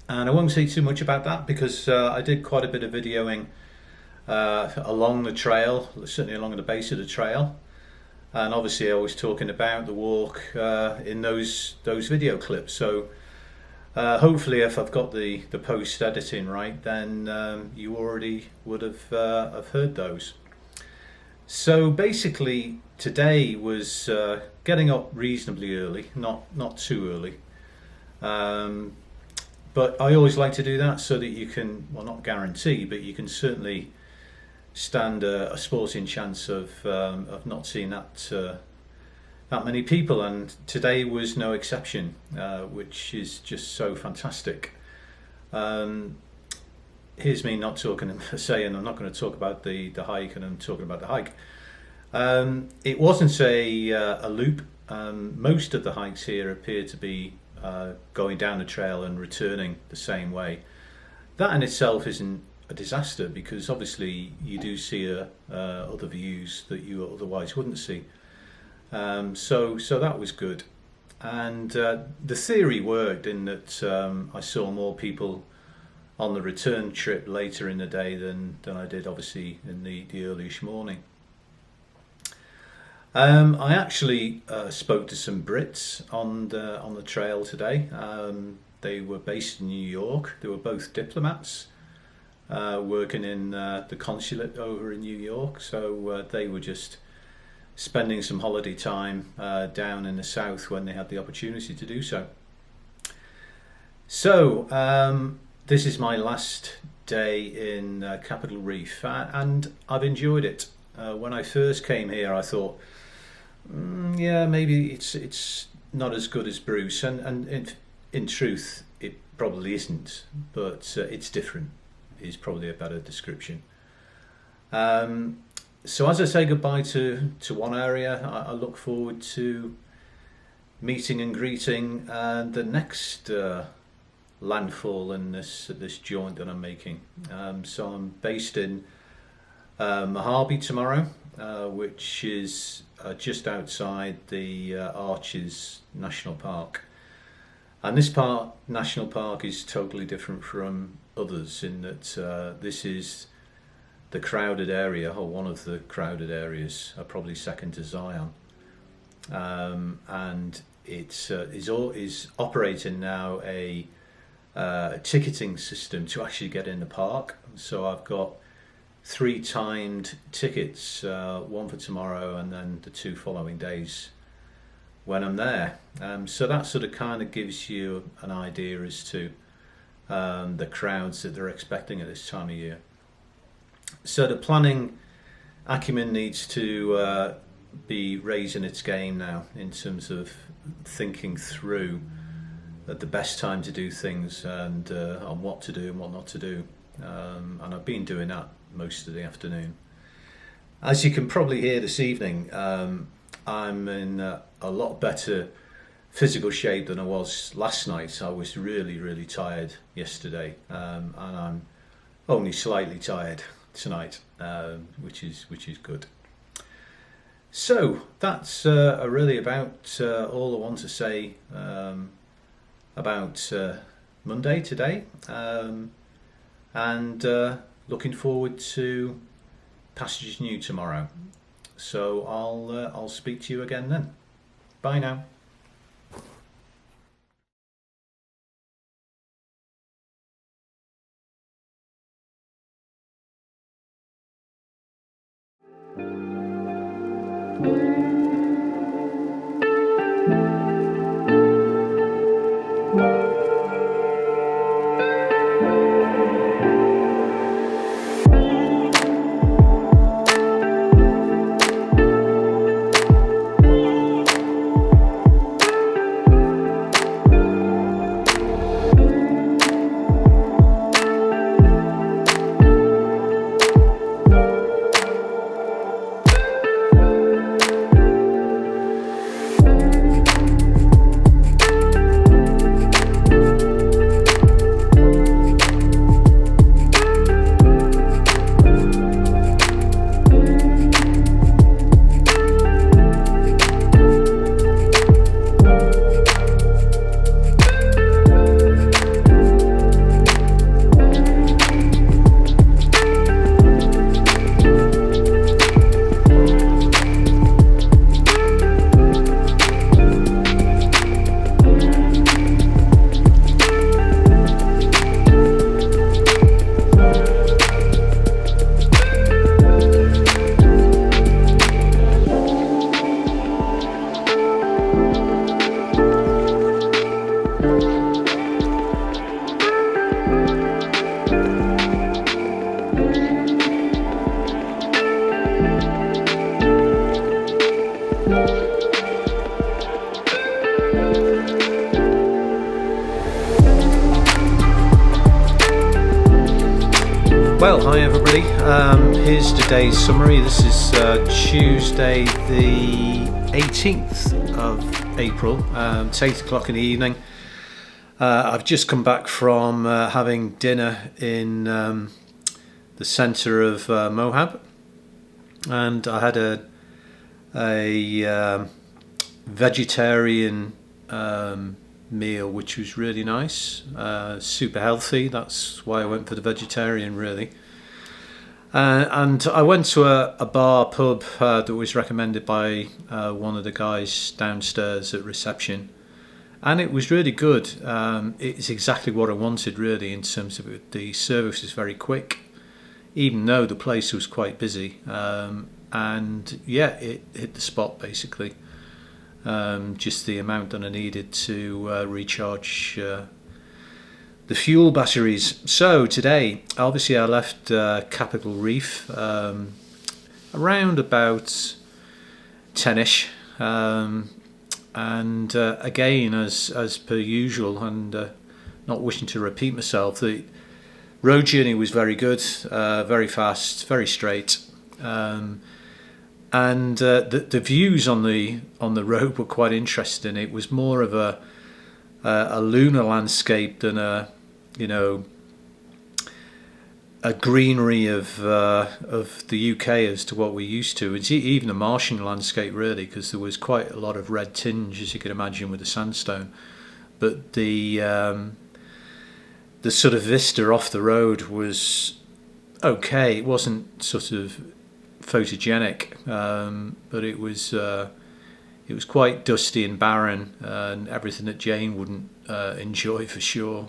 and I won't say too much about that because I did quite a bit of videoing along the trail, certainly along the base of the trail. And obviously I was talking about the walk in those video clips. So hopefully if I've got the post editing right, then you already would have heard those. So basically today was getting up reasonably early, not too early. But I always like to do that so that you can, well, not guarantee, but you can certainly stand a sporting chance of not seeing that many people, and today was no exception, which is just so fantastic. Here's me not talking, saying I'm not going to talk about the hike, and I'm talking about the hike. It wasn't a loop. Most of the hikes here appear to be going down the trail and returning the same way. That in itself isn't a disaster, because obviously you do see other views that you otherwise wouldn't see. So that was good, and the theory worked in that I saw more people on the return trip later in the day than I did obviously in the earlyish morning. I actually spoke to some Brits on the trail today. They were based in New York. They were both diplomats working in the consulate over in New York, so they were just spending some holiday time down in the south when they had the opportunity to do so. So this is my last day in Capitol Reef, and I've enjoyed it. When I first came here, I thought, yeah, maybe it's not as good as Bruce, and in truth, it probably isn't, but it's different is probably a better description. So as I say goodbye to one area, I look forward to meeting and greeting the next landfall in this joint that I'm making. So I'm based in Mojave tomorrow, which is just outside the Arches National Park. And this national park is totally different from others in that this is the crowded area, or one of the crowded areas, probably second to Zion, and it is operating now a ticketing system to actually get in the park. So I've got 3 timed tickets, one for tomorrow and then the 2 following days when I'm there. So that sort of kind of gives you an idea as to the crowds that they're expecting at this time of year. So the planning acumen needs to be raising its game now in terms of thinking through the best time to do things, and on what to do and what not to do. And I've been doing that most of the afternoon. As you can probably hear this evening, I'm in a lot better physical shape than I was last night. I was really, really tired yesterday, and I'm only slightly tired tonight, which is good. So that's really about all I want to say about Monday today, and looking forward to Pastures New tomorrow. So I'll speak to you again then. Bye now. Well, hi everybody. Here's today's summary. This is Tuesday the 18th of April. It's 8 o'clock in the evening. I've just come back from having dinner in the centre of Moab, and I had a vegetarian meal, which was really nice, super healthy. That's why I went for the vegetarian, really. And I went to a bar pub that was recommended by one of the guys downstairs at reception, and it was really good. It's exactly what I wanted, really, in terms of it. The service was very quick, even though the place was quite busy, and yeah, it hit the spot basically. Just the amount that I needed to recharge the fuel batteries. So today, obviously, I left Capital Reef around about 10ish, and again, as per usual, and not wishing to repeat myself, the road journey was very good, very fast, very straight. And the views on the road were quite interesting. It was more of a lunar landscape than a greenery of the UK as to what we're used to. It's even a Martian landscape, really, because there was quite a lot of red tinge, as you can imagine, with the sandstone. But the sort of vista off the road was okay. It wasn't sort of photogenic, but it was quite dusty and barren, and everything that Jane wouldn't enjoy for sure.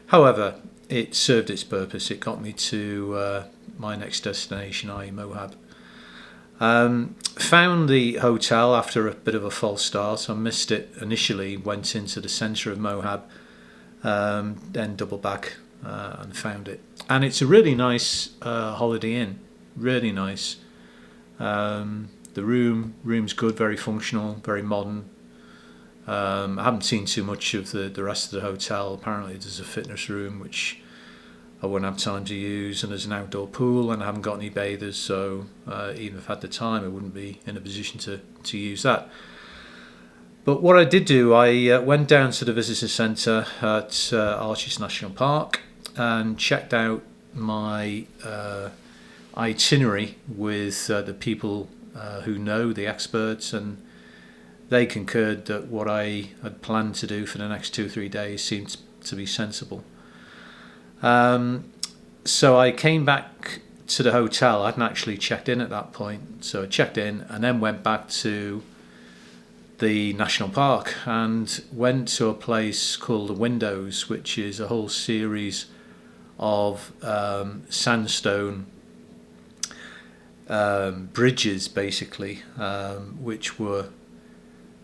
However, it served its purpose. It got me to my next destination, i.e. Moab. Found the hotel after a bit of a false start. I missed it initially, went into the centre of Moab, then doubled back and found it. And it's a really nice Holiday Inn. Really nice. The room's good, very functional, very modern. I haven't seen too much of the rest of the hotel. Apparently there's a fitness room which I won't have time to use, and there's an outdoor pool, and I haven't got any bathers, so even if I had the time I wouldn't be in a position to use that. But what I did do, I went down to the visitor centre at Arches National Park and checked out my itinerary with the people who know, the experts, and they concurred that what I had planned to do for the next 2 or 3 days seemed to be sensible. So I came back to the hotel. I hadn't actually checked in at that point, so I checked in and then went back to the national park and went to a place called the Windows, which is a whole series of sandstone bridges, basically, which were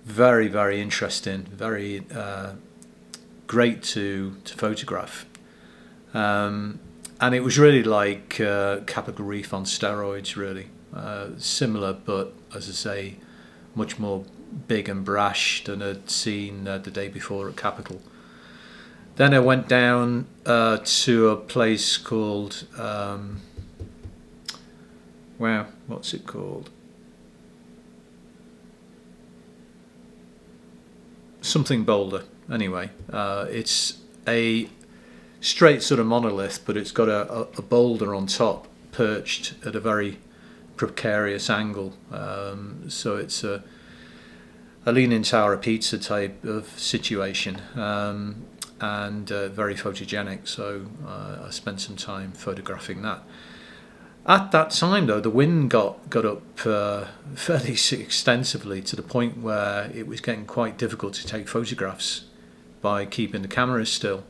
very, very interesting, very great to photograph, and it was really like Capital Reef on steroids, really, similar, but as I say, much more big and brash than I'd seen the day before at Capital. Then I went down to a place called what's it called? Something Boulder. Anyway, it's a straight sort of monolith, but it's got a boulder on top, perched at a very precarious angle. So it's a Leaning Tower of Pizza type of situation, and very photogenic. So I spent some time photographing that. At that time, though, the wind got up fairly extensively, to the point where it was getting quite difficult to take photographs by keeping the cameras still.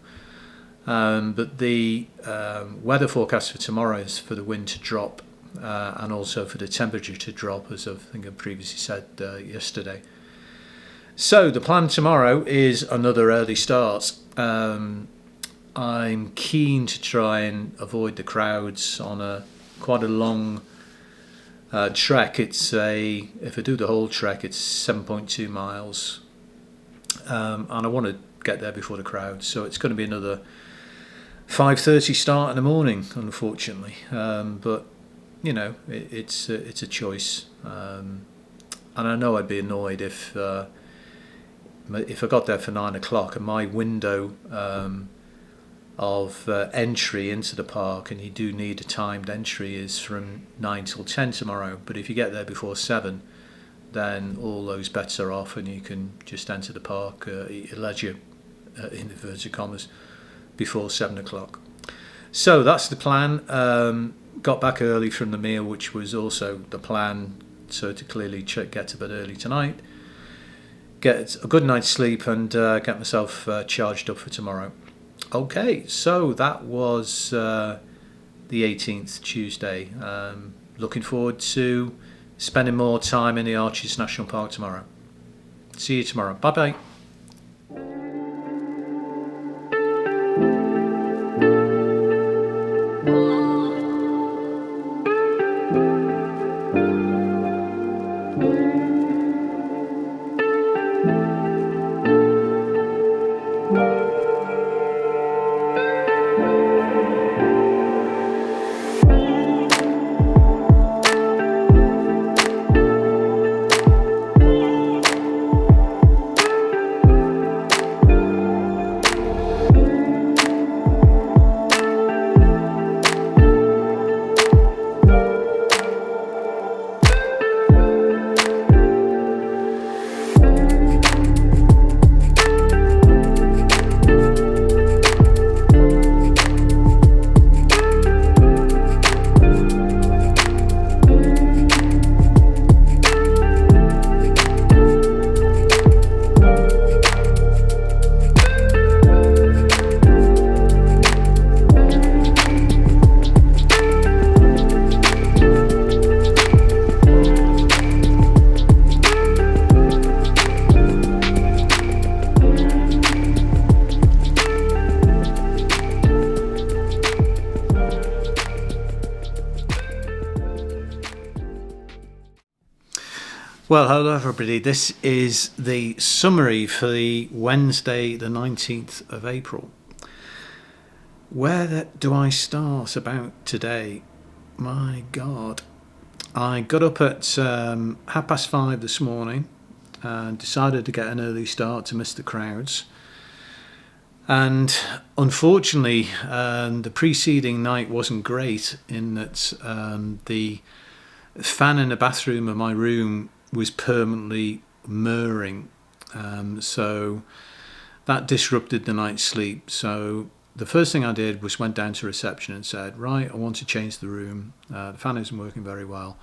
But the weather forecast for tomorrow is for the wind to drop, and also for the temperature to drop, as I think I previously said yesterday. So the plan tomorrow is another early start. I'm keen to try and avoid the crowds on quite a long trek. If I do the whole trek, it's 7.2 miles, and I want to get there before the crowd. So it's going to be another 5:30 start in the morning, unfortunately. But you know, it's a choice. And I know I'd be annoyed if I got there for 9 o'clock and my window of entry into the park, and you do need a timed entry, is from 9 till 10 tomorrow. But if you get there before 7, then all those bets are off, and you can just enter the park at leisure, in inverted commas, before 7 o'clock. So that's the plan. Got back early from the meal, which was also the plan, so to clearly get to bed early tonight, get a good night's sleep, and get myself charged up for tomorrow. Okay, so that was the 18th, Tuesday. Looking forward to spending more time in the Arches National Park tomorrow. See you tomorrow. Bye bye. Well, hello everybody. This is the summary for the Wednesday, the 19th of April. Where do I start about today? My God. I got up at 5:30 this morning and decided to get an early start to miss the crowds. And unfortunately, the preceding night wasn't great in that the fan in the bathroom of my room was permanently murring, so that disrupted the night's sleep. So the first thing I did was went down to reception and said, right, I want to change the room. The fan isn't working very well.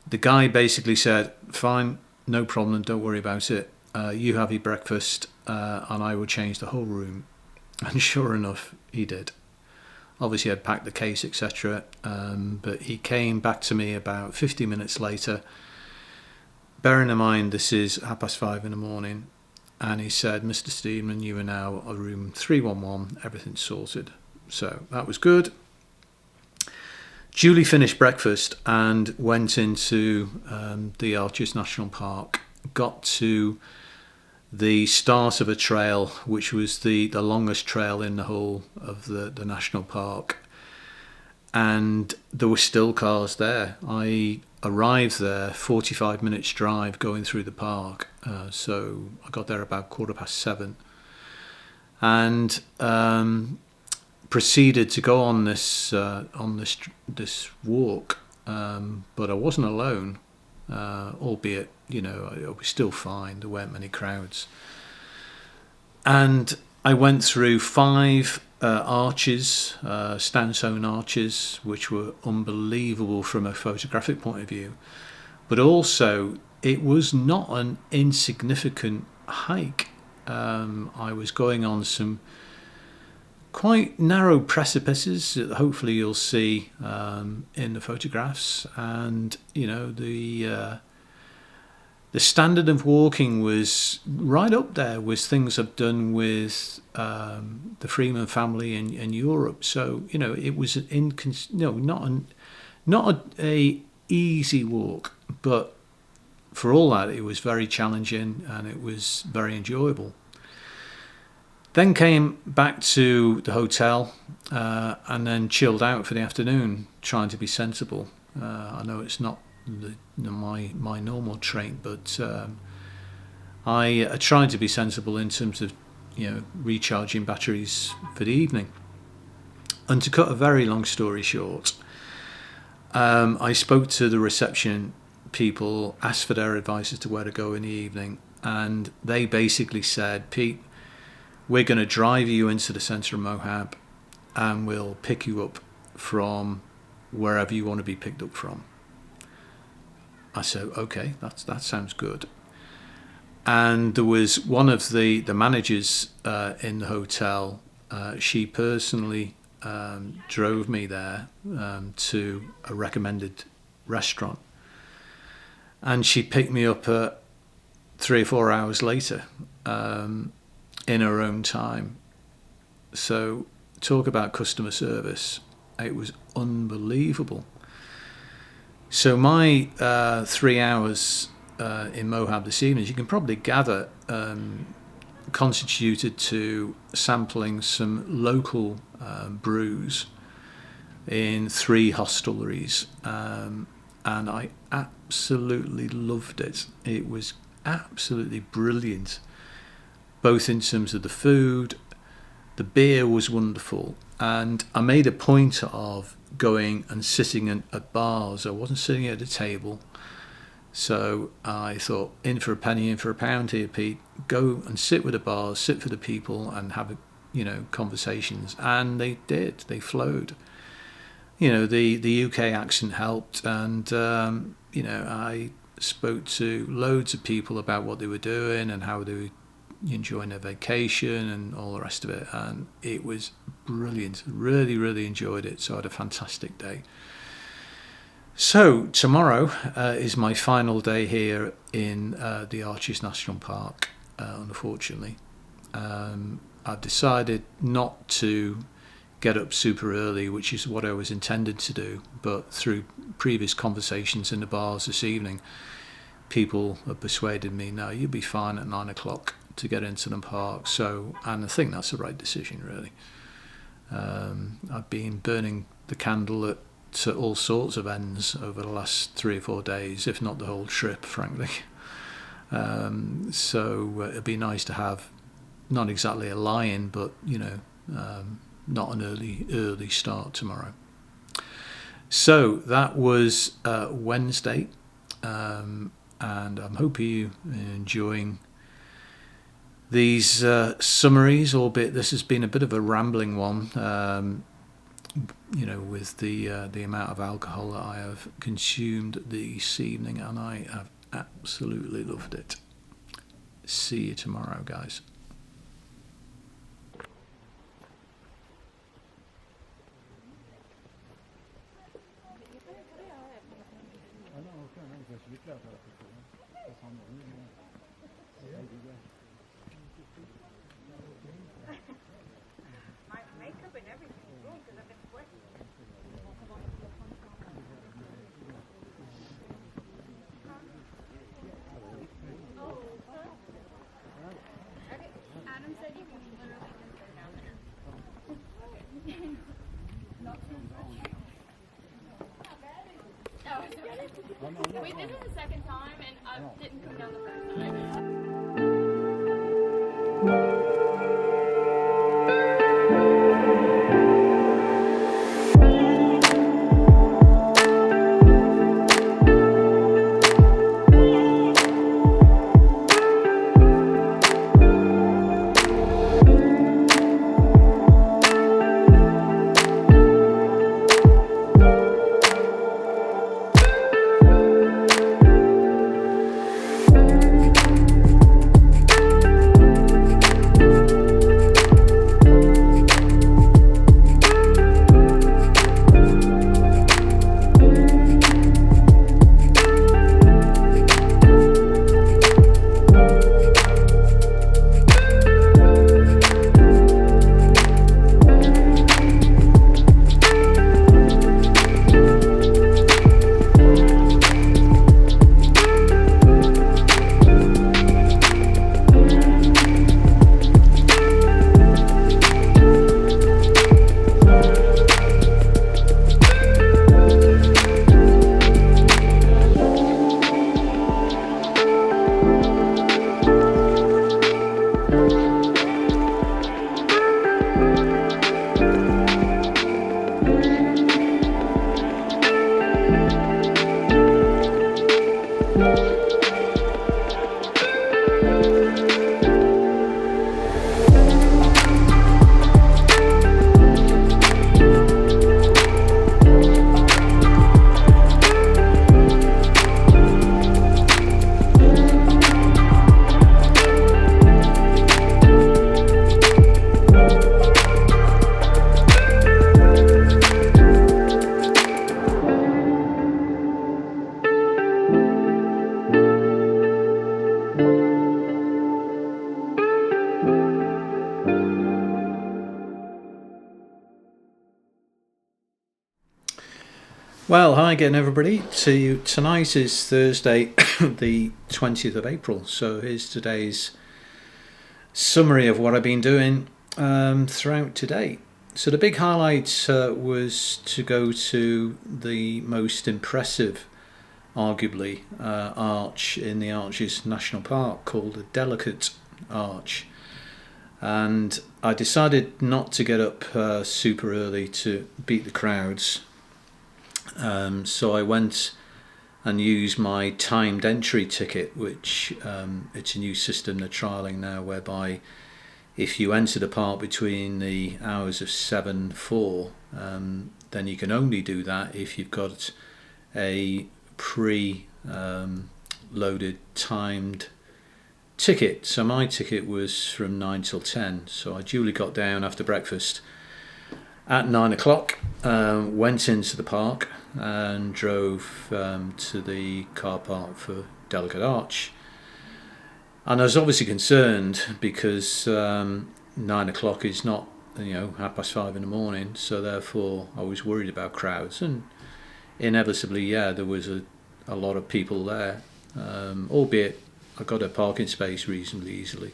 The guy basically said, fine, no problem, don't worry about it. You have your breakfast and I will change the whole room. And sure enough, he did. Obviously I'd packed the case, etc. But he came back to me about 50 minutes later, bearing in mind this is 5:30 in the morning, and he said, Mr. Steedman, you are now at room 311, everything's sorted. So that was good. Julie finished breakfast and went into the Arches National Park, got to the start of a trail, which was the longest trail in the whole of the national park, and there were still cars there. I arrived there 45 minutes drive going through the park, so I got there about 7:15 and proceeded to go on this walk, but I wasn't alone, albeit, you know, it was still fine, there weren't many crowds. And I went through 5 arches, sandstone arches, which were unbelievable from a photographic point of view, but also it was not an insignificant hike. I was going on some quite narrow precipices that hopefully you'll see in the photographs, and you know, the standard of walking was right up there with things I've done with the Freeman family in Europe. So you know, it was not a easy walk, but for all that, it was very challenging and it was very enjoyable. Then came back to the hotel and then chilled out for the afternoon, trying to be sensible. I know it's not my normal trait, but I tried to be sensible in terms of recharging batteries for the evening. And to cut a very long story short, I spoke to the reception people, asked for their advice as to where to go in the evening, and they basically said, Pete, we're going to drive you into the centre of Moab and we'll pick you up from wherever you want to be picked up from. I said, okay, that sounds good. And there was one of the managers in the hotel, she personally drove me there to a recommended restaurant. And she picked me up 3 or 4 hours later in her own time. So talk about customer service. It was unbelievable. So my 3 hours in Moab this evening, as you can probably gather, constituted to sampling some local brews in 3 hosteleries, and I absolutely loved it. It was absolutely brilliant, both in terms of the food. The beer was wonderful, and I made a point of going and sitting at bars. I wasn't sitting at a table. So I thought, in for a penny, in for a pound here, Pete. Go and sit with the bars, sit for the people, and have conversations. And they did. They flowed. The UK accent helped, and I spoke to loads of people about what they were doing and how they were enjoying their vacation and all the rest of it. And it was brilliant. Really, really enjoyed it. So I had a fantastic day. So tomorrow is my final day here in the Arches National Park, unfortunately. I've decided not to get up super early, which is what I was intended to do, but through previous conversations in the bars this evening, people have persuaded me, no, you'll be fine at 9 o'clock to get into the park. And I think that's the right decision, really. I've been burning the candle at all sorts of ends over the last 3 or 4 days, if not the whole trip, frankly. So it'd be nice to have not exactly a lie-in, but not an early start tomorrow. So that was Wednesday, and I'm hoping you're enjoying these summaries, albeit this has been a bit of a rambling one. With the amount of alcohol that I have consumed this evening, and I have absolutely loved it. See you tomorrow, guys. My makeup and everything is wrong because I've been sweating. Adam said you can literally just go down there. Not too much. Oh, we did it the second time and I didn't come down the first time. Well, hi again, everybody. Tonight is Thursday, the 20th of April. So here's today's summary of what I've been doing throughout today. So the big highlight was to go to the most impressive, arguably, arch in the Arches National Park called the Delicate Arch. And I decided not to get up super early to beat the crowds. So I went and used my timed entry ticket, which it's a new system they're trialling now, whereby if you enter the park between the hours of 7-4, then you can only do that if you've got a pre-loaded timed ticket. So my ticket was from 9 till 10, so I duly got down after breakfast at 9 o'clock, went into the park and drove to the car park for Delicate Arch. And I was obviously concerned because 9 o'clock is not, 5:30 in the morning, so therefore I was worried about crowds. And inevitably, there was a lot of people there, albeit I got a parking space reasonably easily.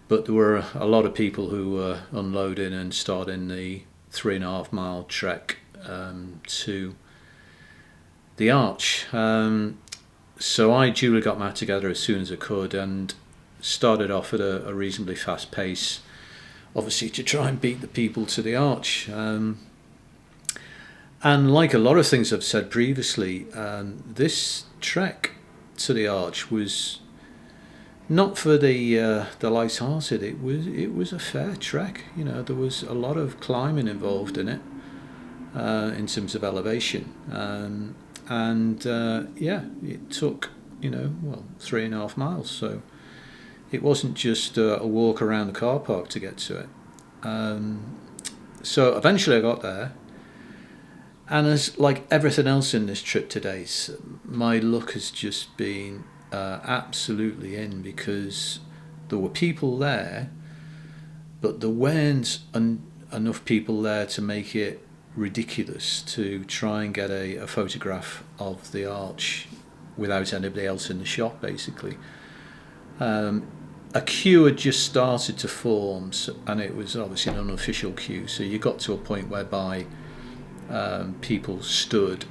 But there were a lot of people who were unloading and starting the 3.5 mile trek to the arch. So I duly got my act together as soon as I could and started off at a reasonably fast pace, obviously to try and beat the people to the arch. And like a lot of things I've said previously, this trek to the arch was not for the light-hearted. It was a fair trek. There was a lot of climbing involved in it, in terms of elevation, it took 3.5 miles. So it wasn't just a walk around the car park to get to it. So eventually I got there, and as like everything else in this trip today, my luck has just been absolutely in, because there were people there, but there weren't enough people there to make it ridiculous to try and get a photograph of the arch without anybody else in the shot, basically. A queue had just started to form, and it was obviously an unofficial queue, so you got to a point whereby people stood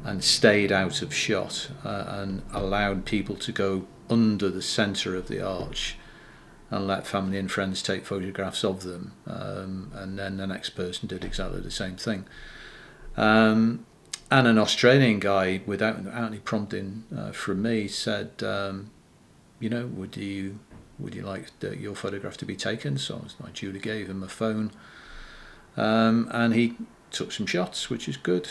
and stayed out of shot, and allowed people to go under the centre of the arch and let family and friends take photographs of them, and then the next person did exactly the same thing. And an Australian guy, without any prompting from me, said, would you like your photograph to be taken? So I duly gave him a phone, and he took some shots, which is good.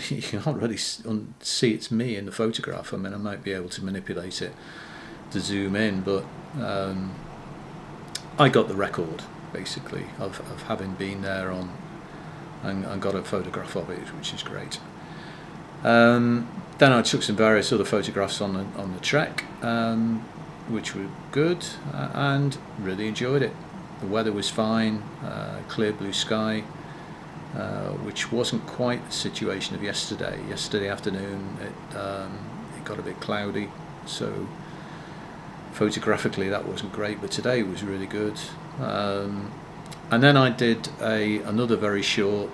You can't really see it's me in the photograph. I mean, I might be able to manipulate it to zoom in, but I got the record, basically, of having been there and got a photograph of it, which is great. Then I took some various other photographs on the trek, which were good, and really enjoyed it. The weather was fine, clear blue sky, which wasn't quite the situation of yesterday. Yesterday afternoon it got a bit cloudy, so photographically that wasn't great, but today was really good. And then I did another very short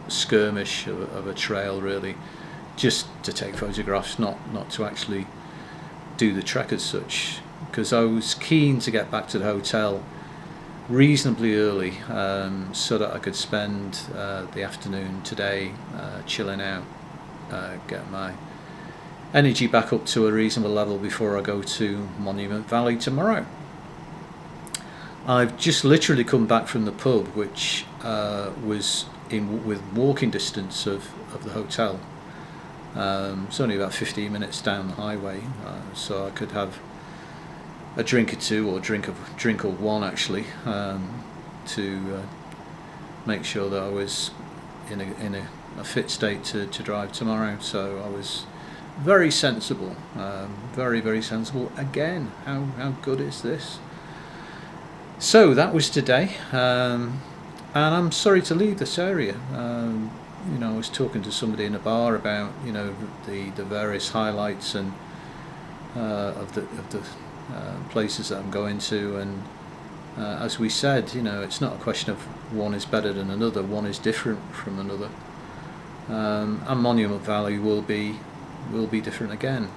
skirmish of a trail, really, just to take photographs, not to actually do the trek as such, because I was keen to get back to the hotel reasonably early, so that I could spend the afternoon today chilling out, get my energy back up to a reasonable level before I go to Monument Valley tomorrow. I've just literally come back from the pub, which was with walking distance of the hotel. It's only about 15 minutes down the highway, so I could have a drink or two, or drink or one actually, to make sure that I was in a fit state to drive tomorrow. So I was very sensible, very, very sensible. Again, how good is this? So that was today, and I'm sorry to leave this area. I was talking to somebody in a bar about the various highlights and of the places that I'm going to, and as we said, it's not a question of one is better than another, one is different from another, and Monument Valley will be different again.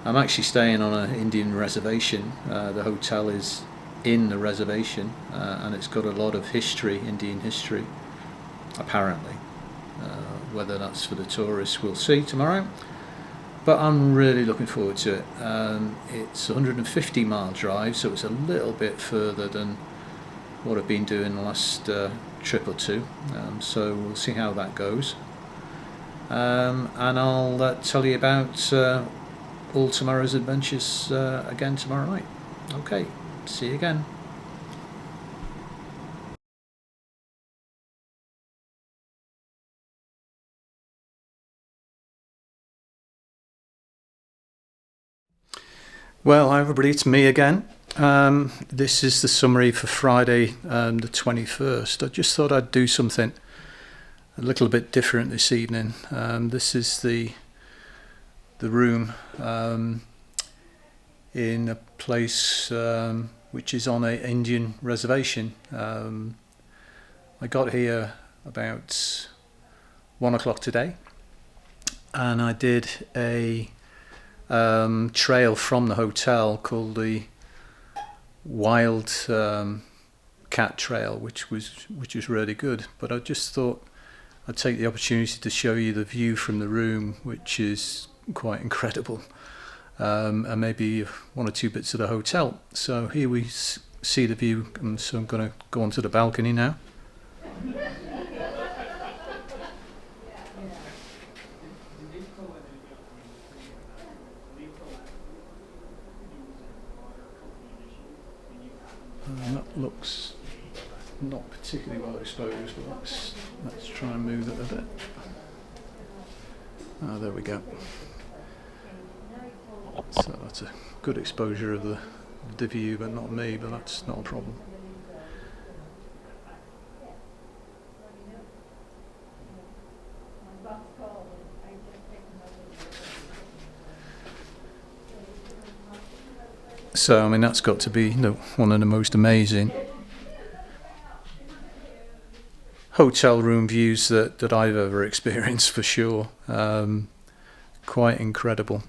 I'm actually staying on an Indian reservation. The hotel is in the reservation, and it's got a lot of history, Indian history, apparently. Whether that's for the tourists, we'll see tomorrow. But I'm really looking forward to it. It's a 150-mile drive, so it's a little bit further than what I've been doing the last trip or two. So we'll see how that goes. And I'll tell you about all tomorrow's adventures again tomorrow night. Okay, see you again. Well, hi everybody, it's me again. This is the summary for Friday, the 21st. I just thought I'd do something a little bit different this evening. This is the room in a place which is on an Indian reservation. I got here about 1 o'clock today, and I did a trail from the hotel called the Wild Cat Trail, which was really good. But I just thought I'd take the opportunity to show you the view from the room, which is quite incredible, and maybe one or two bits of the hotel. So here we see the view, and so I'm going to go onto the balcony now. And that looks not particularly well exposed, but let's try and move it a bit. Ah, there we go. So that's a good exposure of the view, but not me, but that's not a problem. So, I mean, that's got to be one of the most amazing hotel room views that I've ever experienced, for sure. Quite incredible.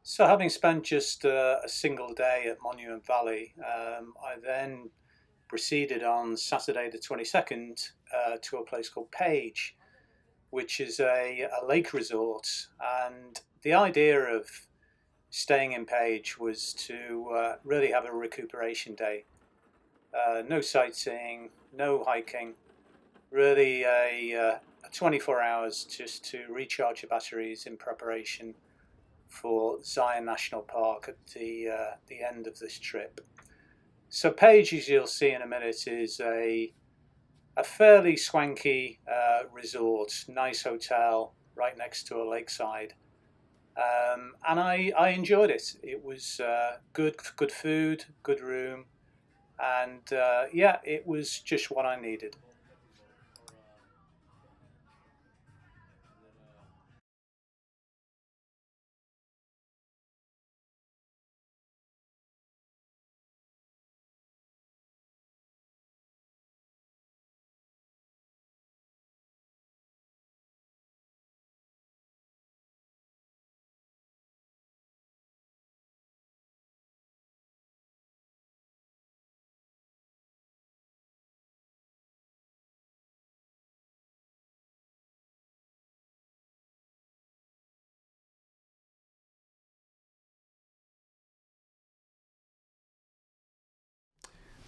So having spent just a single day at Monument Valley, I then proceeded on Saturday the 22nd to a place called Page, which is a lake resort. And the idea of staying in Page was to really have a recuperation day. No sightseeing, no hiking, really a 24 hours just to recharge the batteries in preparation for Zion National Park at the end of this trip. So Page, as you'll see in a minute, is a fairly swanky resort, nice hotel right next to a lakeside, and I enjoyed it. It was good food, good room, and yeah, it was just what I needed.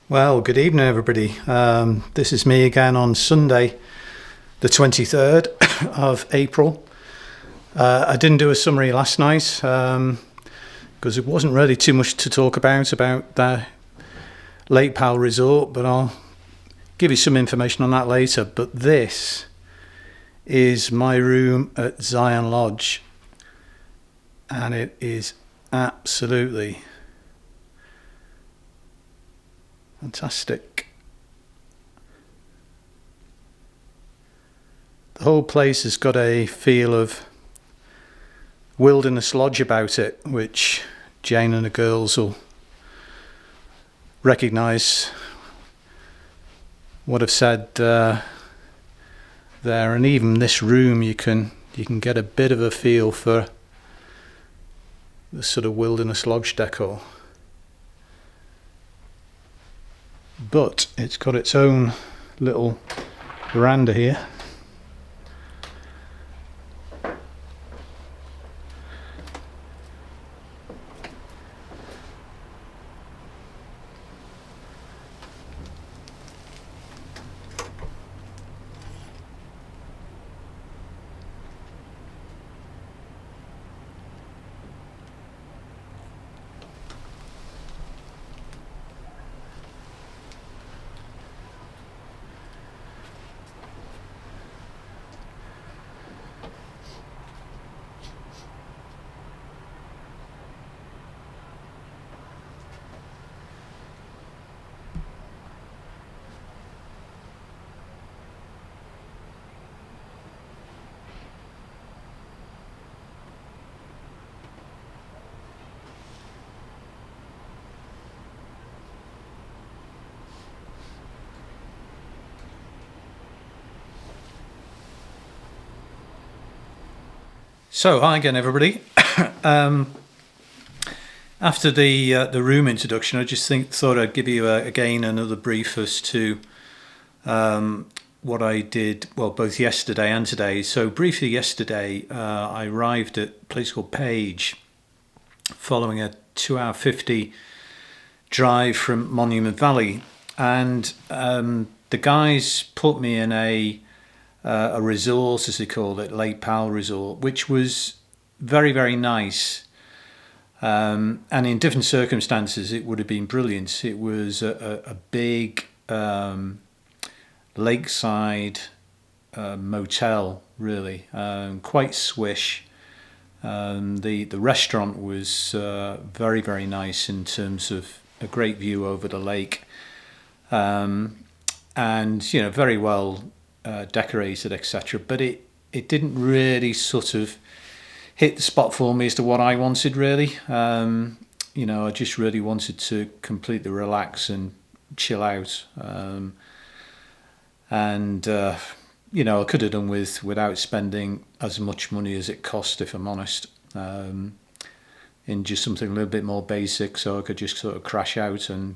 Well, good evening, everybody. This is me again on Sunday, the 23rd of April. I didn't do a summary last night because it wasn't really too much to talk about the Lake Powell Resort, but I'll give you some information on that later. But this is my room at Zion Lodge, and it is absolutely fantastic. The whole place has got a feel of Wilderness Lodge about it, which Jane and the girls will recognise what I've said there. And even this room, you can get a bit of a feel for the sort of Wilderness Lodge decor. But it's got its own little veranda here. So hi again, everybody. After the room introduction, I just thought I'd give you again another brief as to what I did, well, both yesterday and today. So briefly yesterday, I arrived at a place called Page, following a 2-hour 50 drive from Monument Valley, and the guys put me in a resort, as they called it, Lake Powell Resort, which was very, very nice. And in different circumstances, it would have been brilliant. It was a big lakeside motel, really, quite swish. The restaurant was very, very nice in terms of a great view over the lake, and very well decorated, etc. But it didn't really sort of hit the spot for me as to what I wanted, really. I just really wanted to completely relax and chill out, I could have done without spending as much money as it cost, if I'm honest. in just something a little bit more basic, so I could just sort of crash out and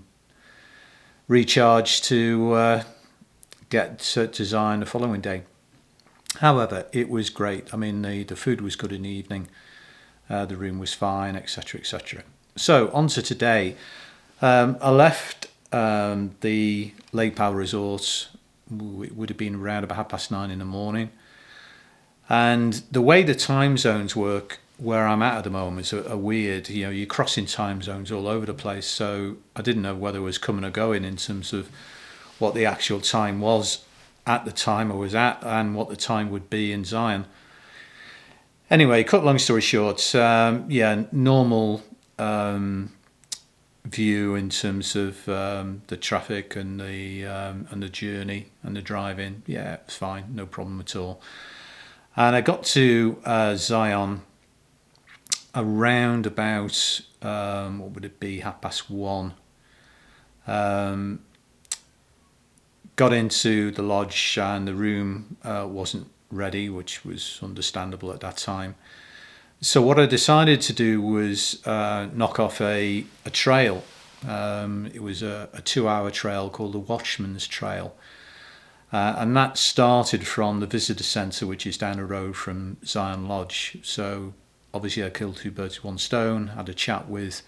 recharge to get to Zion the following day. However, it was great. I mean, the food was good in the evening, the room was fine, etc., etc. So on to today. I left the Lake Powell Resort. It would have been around about 9:30 in the morning. And the way the time zones work where I'm at the moment is are weird. You know, you're crossing time zones all over the place. So I didn't know whether I was coming or going in terms of what the actual time was at the time I was at and what the time would be in Zion. Anyway, cut long story short, normal view in terms of the traffic and the journey and the driving. Yeah, it's fine, no problem at all. And I got to Zion around about what would it be, 1:30. Got into the lodge and the room wasn't ready, which was understandable at that time. So what I decided to do was knock off a trail. It was a 2-hour trail called the Watchman's Trail. And that started from the visitor centre, which is down the road from Zion Lodge. So obviously I killed 2 birds with 1 stone, had a chat with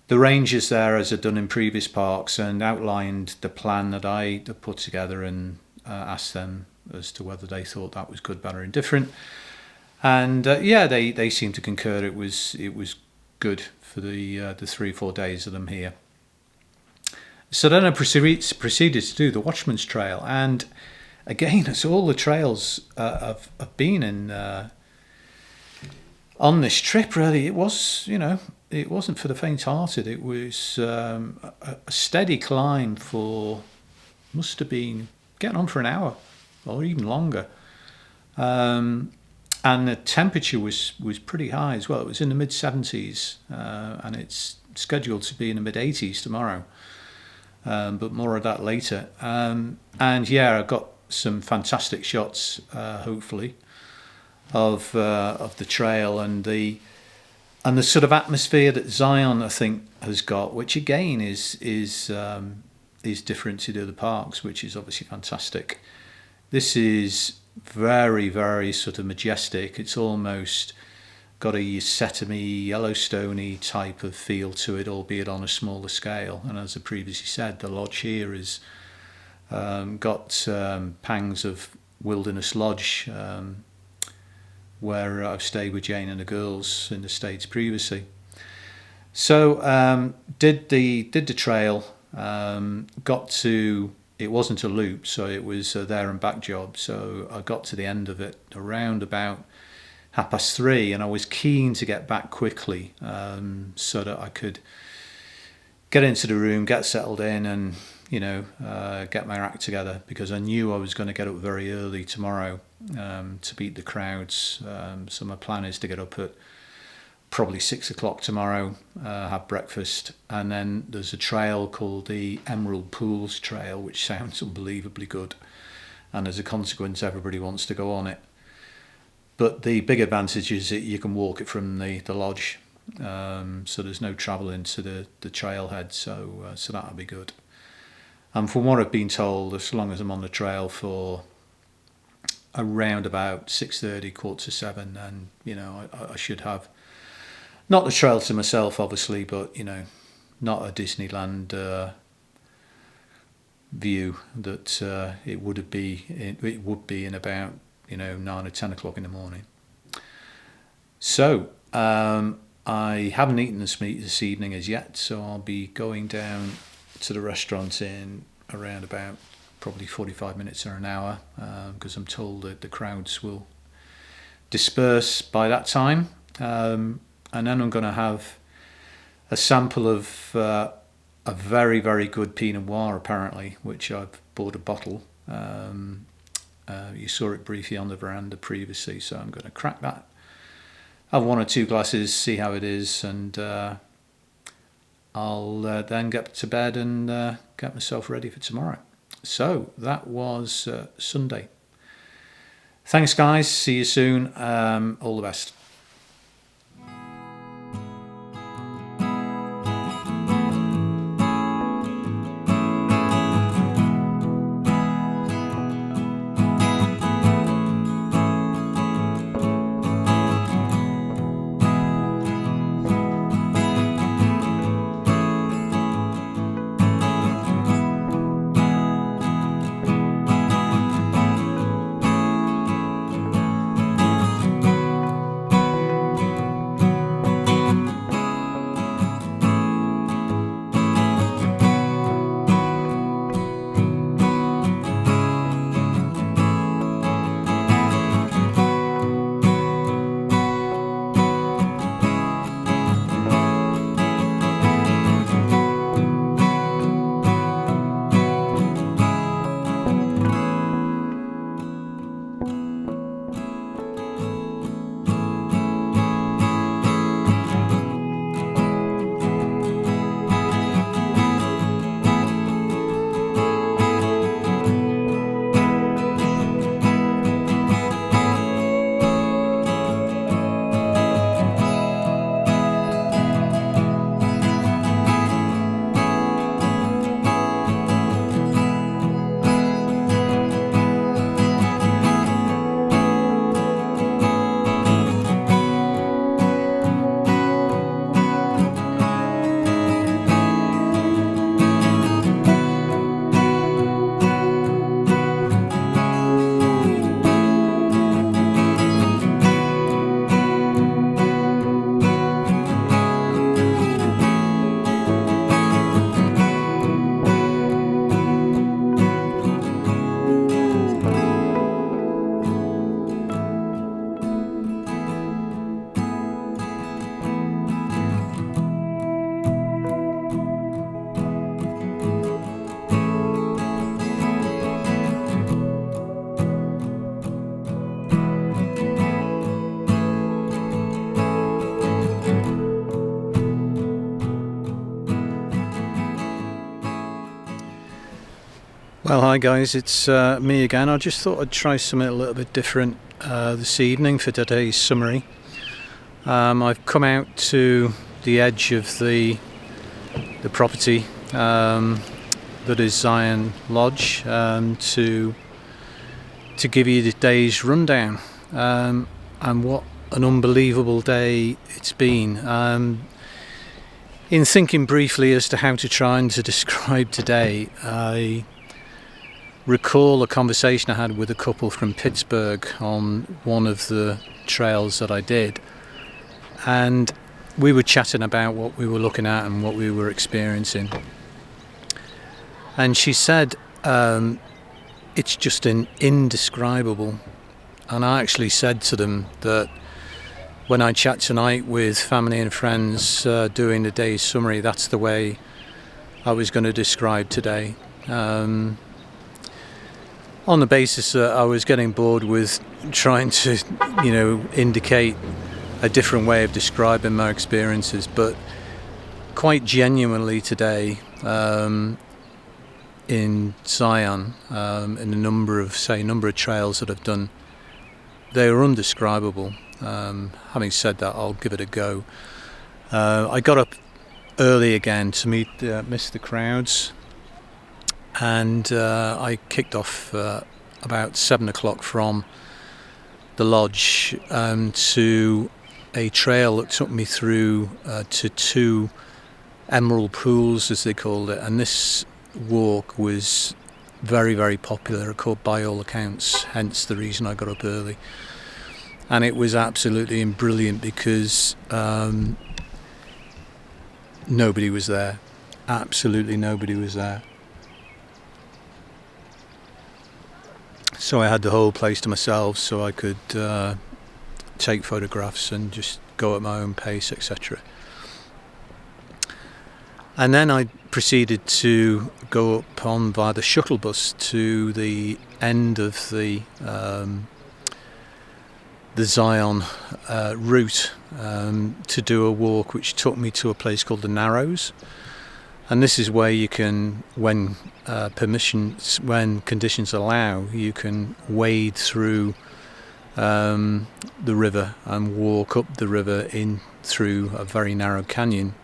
the rangers there as I'd done in previous parks and outlined the plan that I had put together and asked them as to whether they thought that was good, bad or indifferent. And they seemed to concur it was good for the 3 or 4 days that I'm here. So then I proceeded to do the Watchman's Trail, and again, as all the trails I've been in on this trip, really, it was, it wasn't for the faint-hearted. It was a steady climb for, must have been getting on for an hour or even longer. And the temperature was pretty high as well. It was in the mid-70s, and it's scheduled to be in the mid-80s tomorrow. But more of that later. And I got some fantastic shots, hopefully, of the trail and the sort of atmosphere that Zion, I think, has got, which again is different to the other parks, which is obviously fantastic. This is very, very sort of majestic. It's almost got a Yosemite, Yellowstone-y type of feel to it, albeit on a smaller scale. And as I previously said, the lodge here has got pangs of Wilderness Lodge, where I've stayed with Jane and the girls in the States previously. So did the trail, got to, it wasn't a loop, so it was a there and back job. So I got to the end of it around about 3:30, and I was keen to get back quickly so that I could get into the room, get settled in, and get my act together, because I knew I was going to get up very early tomorrow to beat the crowds. So my plan is to get up at probably 6 o'clock tomorrow, have breakfast, and then there's a trail called the Emerald Pools Trail, which sounds unbelievably good, and as a consequence everybody wants to go on it. But the big advantage is that you can walk it from the lodge, so there's no travel into the trailhead, so that'll be good. And from what I've been told, as long as I'm on the trail for around about 6:30, 6:45, then I should have not the trail to myself, obviously, but not a Disneyland view that it would be in about 9 or 10 o'clock in the morning. So I haven't eaten this evening as yet, so I'll be going down to the restaurant in around about probably 45 minutes or an hour, because I'm told that the crowds will disperse by that time, and then I'm going to have a sample of a very, very good Pinot Noir, apparently, which I've bought a bottle. You saw it briefly on the veranda previously, so I'm going to crack that, have 1 or 2 glasses, see how it is, and I'll then get to bed and get myself ready for tomorrow. So that was Sunday. Thanks guys, see you soon, all the best. Well, hi guys, it's me again. I just thought I'd try something a little bit different this evening for today's summary. I've come out to the edge of the property that is Zion Lodge to give you the day's rundown, and what an unbelievable day it's been. In thinking briefly as to how to try and to describe today, I recall a conversation I had with a couple from Pittsburgh on one of the trails that I did, and we were chatting about what we were looking at and what we were experiencing, and she said it's just indescribable. And I actually said to them that when I chat tonight with family and friends doing the day's summary, that's the way I was going to describe today, on the basis that I was getting bored with trying to, indicate a different way of describing my experiences. But quite genuinely today, in Zion, in a number of trails that I've done, they were indescribable. Having said that, I'll give it a go. I got up early again to miss the crowds, and I kicked off about 7 o'clock from the lodge to a trail that took me through to 2 emerald pools, as they called it, and this walk was very, very popular by all accounts, hence the reason I got up early. And it was absolutely brilliant because nobody was there. Absolutely nobody was there. So I had the whole place to myself, so I could take photographs and just go at my own pace, etc. And then I proceeded to go up on via the shuttle bus to the end of the Zion route to do a walk which took me to a place called the Narrows. And this is where you can, when conditions allow, you can wade through the river and walk up the river in through a very narrow canyon.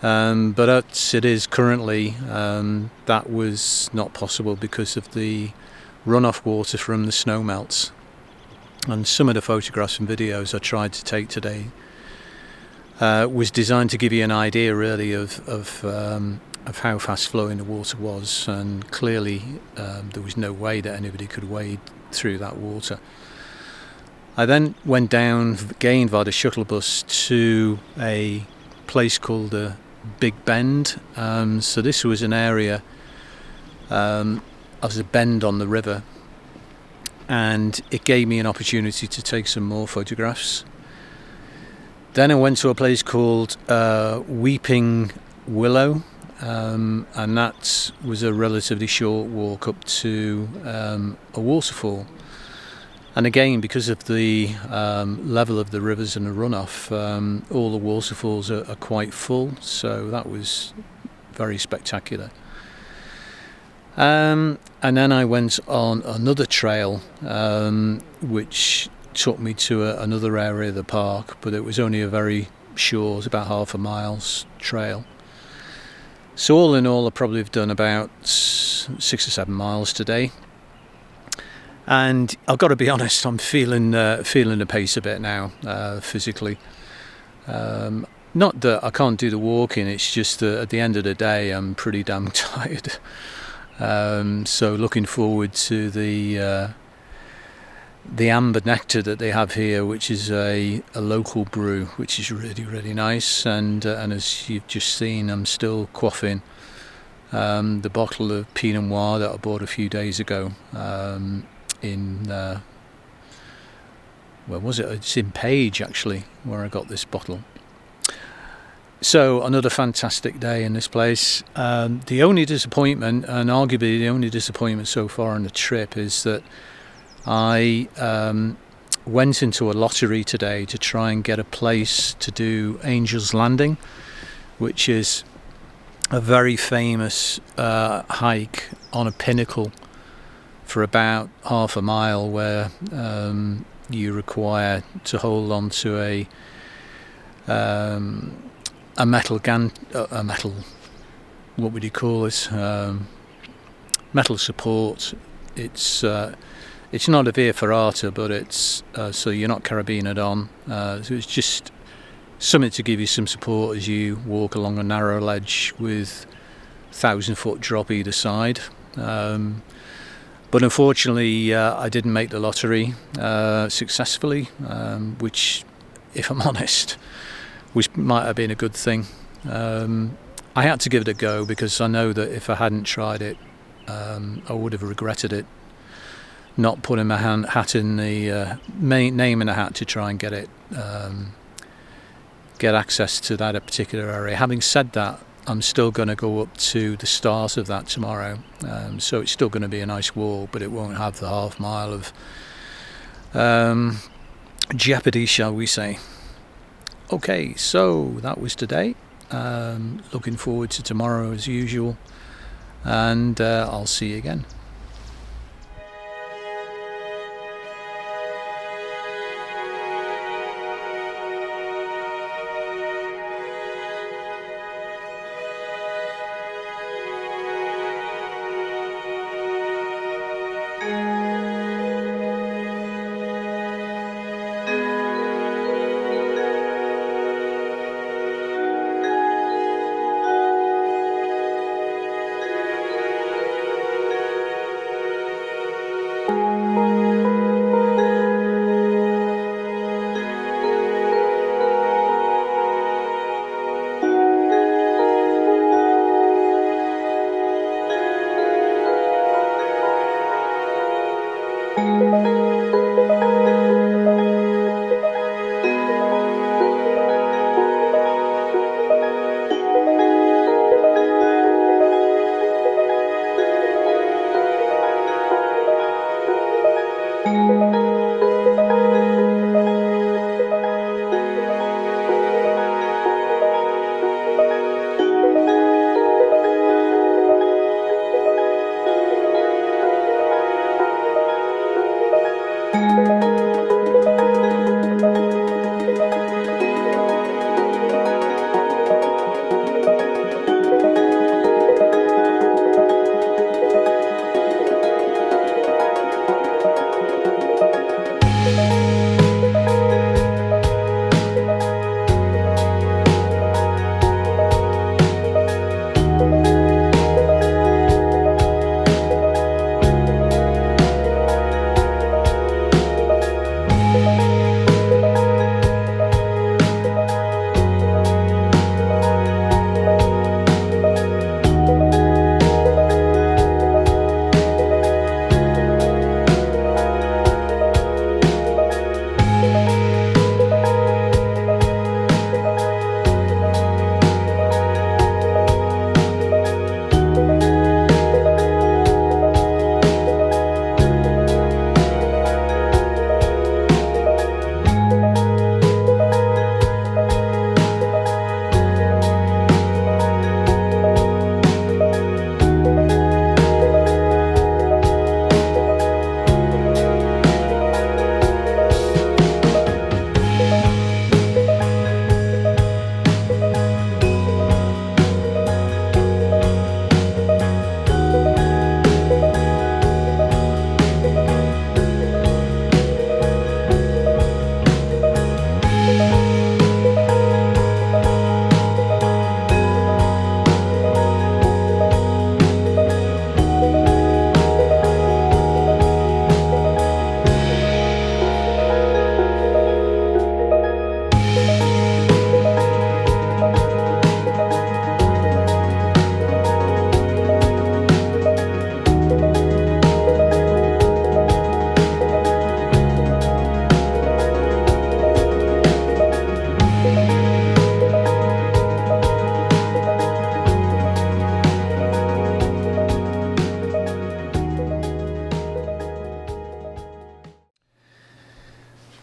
But as it is currently, that was not possible because of the runoff water from the snow melts. And some of the photographs and videos I tried to take today was designed to give you an idea really of how fast flowing the water was, and clearly there was no way that anybody could wade through that water. I then went down again via the shuttle bus to a place called the Big Bend. So this was an area as a bend on the river, and it gave me an opportunity to take some more photographs. Then I went to a place called Weeping Willow, and that was a relatively short walk up to a waterfall. And again, because of the level of the rivers and the runoff, all the waterfalls are quite full, so that was very spectacular. And then I went on another trail which took me to another area of the park, but it was only a very short, about half a mile's trail. So all in all, I probably have done about 6 or 7 miles today. And I've got to be honest, I'm feeling the pace a bit now, physically. Not that I can't do the walking, it's just that at the end of the day I'm pretty damn tired. So looking forward to the amber nectar that they have here, which is a local brew, which is really, really nice. And as you've just seen, I'm still quaffing the bottle of Pinot Noir that I bought a few days ago. Where was it? It's in Page, actually, where I got this bottle. So another fantastic day in this place. The only disappointment, and arguably the only disappointment so far on the trip, is that I went into a lottery today to try and get a place to do Angel's Landing, which is a very famous hike on a pinnacle for about half a mile, where you require to hold on to a metal what would you call it, metal support. It's not a via ferrata, but it's so you're not carabined on, so it's just something to give you some support as you walk along a narrow ledge with 1,000-foot drop either side. But unfortunately I didn't make the lottery successfully, which, if I'm honest, might have been a good thing. I had to give it a go because I know that if I hadn't tried it, I would have regretted it, not putting my hat in the name in a hat to try and get it, get access to that particular area. Having said that, I'm still going to go up to the start of that tomorrow, so it's still going to be a nice walk, but it won't have the half mile of jeopardy, shall we say. Okay, so that was today. Looking forward to tomorrow as usual, and I'll see you again.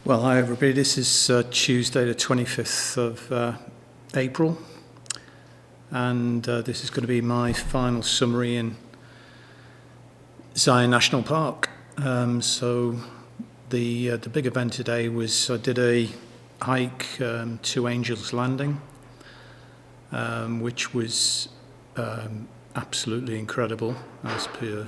Well, hi everybody, this is Tuesday the 25th of April. and this is going to be my final summary in Zion National Park. So the big event today was I did a hike to Angel's Landing, which was absolutely incredible as per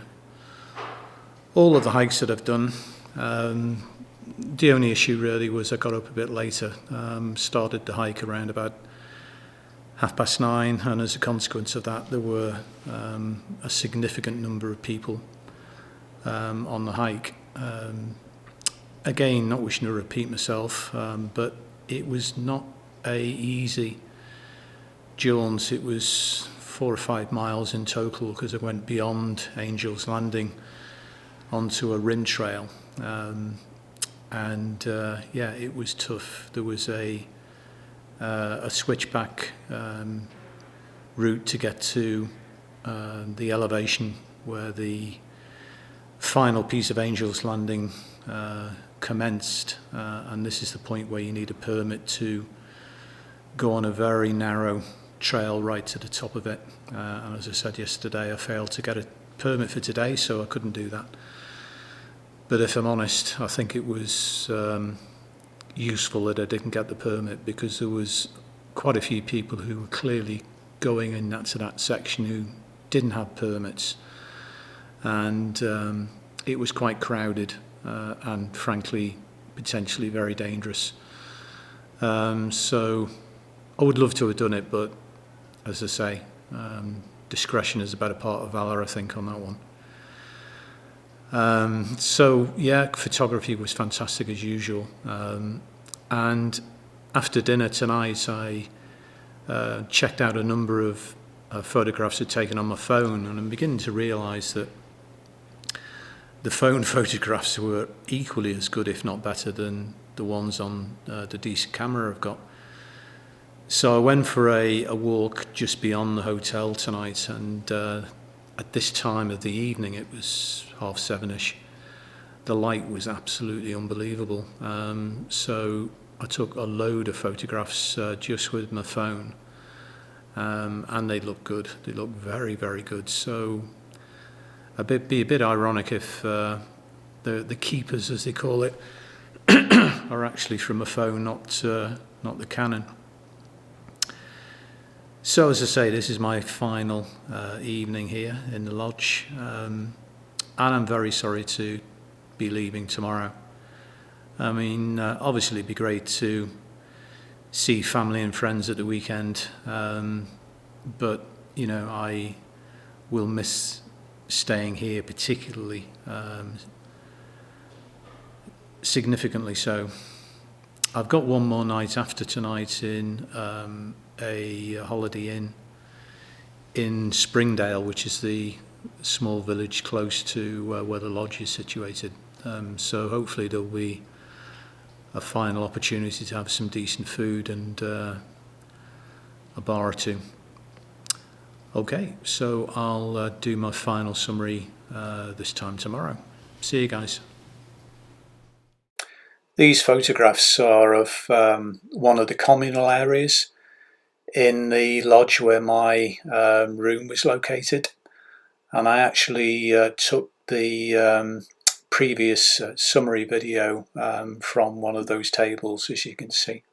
all of the hikes that I've done. The only issue really was I got up a bit later, started the hike around about 9:30, and as a consequence of that there were a significant number of people on the hike. Again, not wishing to repeat myself, but it was not a easy jaunt. It was 4 or 5 miles in total because I went beyond Angel's Landing onto a rim trail, and it was tough. There was a switchback route to get to the elevation where the final piece of Angel's Landing commenced, and this is the point where you need a permit to go on a very narrow trail right to the top of it, and as I said yesterday, I failed to get a permit for today, so I couldn't do that. But if I'm honest, I think it was useful that I didn't get the permit, because there was quite a few people who were clearly going in to that section who didn't have permits, and it was quite crowded and frankly potentially very dangerous. So I would love to have done it, but as I say, discretion is a better part of valor, I think, on that one. So yeah, photography was fantastic as usual, and after dinner tonight I checked out a number of photographs I'd taken on my phone, and I'm beginning to realise that the phone photographs were equally as good, if not better, than the ones on the decent camera I've got. So I went for a walk just beyond the hotel tonight, and at this time of the evening, it was 7:30ish, the light was absolutely unbelievable. So I took a load of photographs just with my phone, and they look good. They look very, very good. So be a bit ironic if the keepers, as they call it, are actually from a phone, not the Canon. So as I say, this is my final evening here in the lodge, and I'm very sorry to be leaving tomorrow. I mean, obviously it'd be great to see family and friends at the weekend, but you know, I will miss staying here, particularly significantly so. I've got one more night after tonight in a Holiday Inn in Springdale, which is the small village close to where the lodge is situated. So hopefully there'll be a final opportunity to have some decent food and a bar or two. Okay, so I'll do my final summary this time tomorrow. See you guys. These photographs are of one of the communal areas in the lodge where my room was located, and I actually took the previous summary video from one of those tables, as you can see.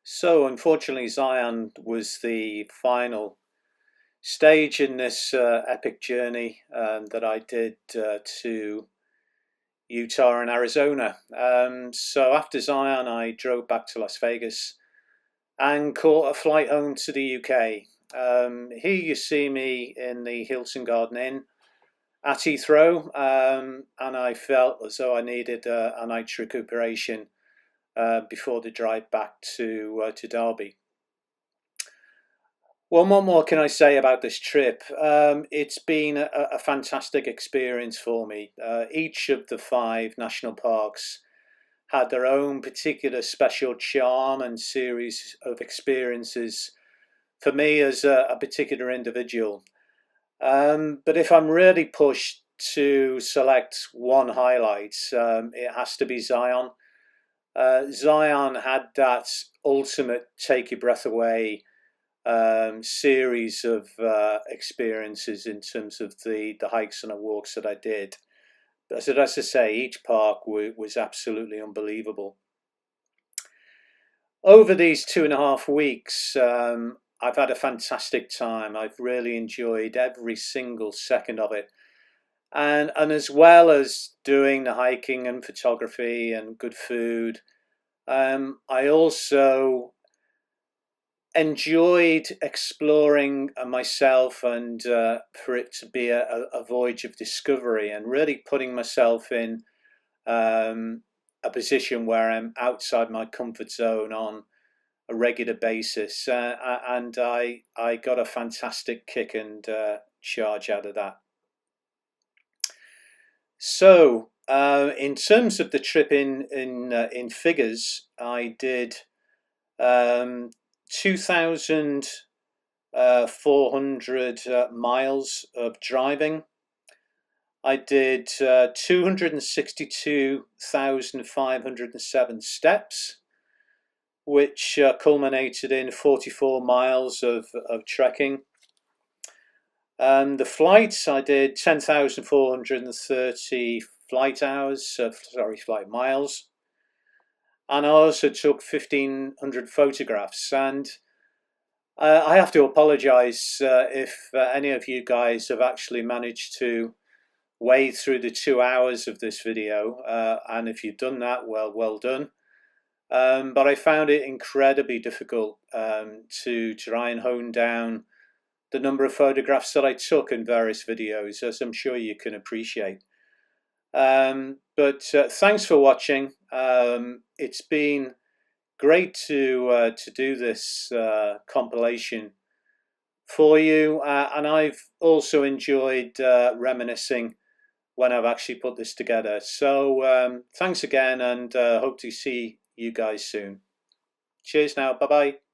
So unfortunately, Zion was the final stage in this epic journey that I did to Utah and Arizona. So after Zion, I drove back to Las Vegas and caught a flight home to the UK. Here you see me in the Hilton Garden Inn at Heathrow, and I felt as though I needed a night's recuperation before the drive back to Derby. Well, what more can I say about this trip? It's been a fantastic experience for me. Each of the 5 national parks had their own particular special charm and series of experiences for me as a particular individual. But if I'm really pushed to select one highlight, it has to be Zion. Zion had that ultimate take your breath away series of experiences in terms of the hikes and the walks that I did. But as I say, each park was absolutely unbelievable. Over these 2.5 weeks, I've had a fantastic time. I've really enjoyed every single second of it. And as well as doing the hiking and photography and good food, I also enjoyed exploring myself, and for it to be a voyage of discovery and really putting myself in a position where I'm outside my comfort zone on a regular basis, and I got a fantastic kick and charge out of that. So in terms of the trip in figures, I did 2,400 miles of driving. I did 262,507 steps, which culminated in 44 miles of trekking. The flights, I did 10,430 flight miles. And I also took 1,500 photographs. And I have to apologize if any of you guys have actually managed to wade through the 2 hours of this video. And if you've done that, well done. But I found it incredibly difficult to try and hone down the number of photographs that I took in various videos, as I'm sure you can appreciate. But thanks for watching. It's been great to do this compilation for you, and I've also enjoyed reminiscing when I've actually put this together. So thanks again, and hope to see you guys soon. Cheers now. Bye bye.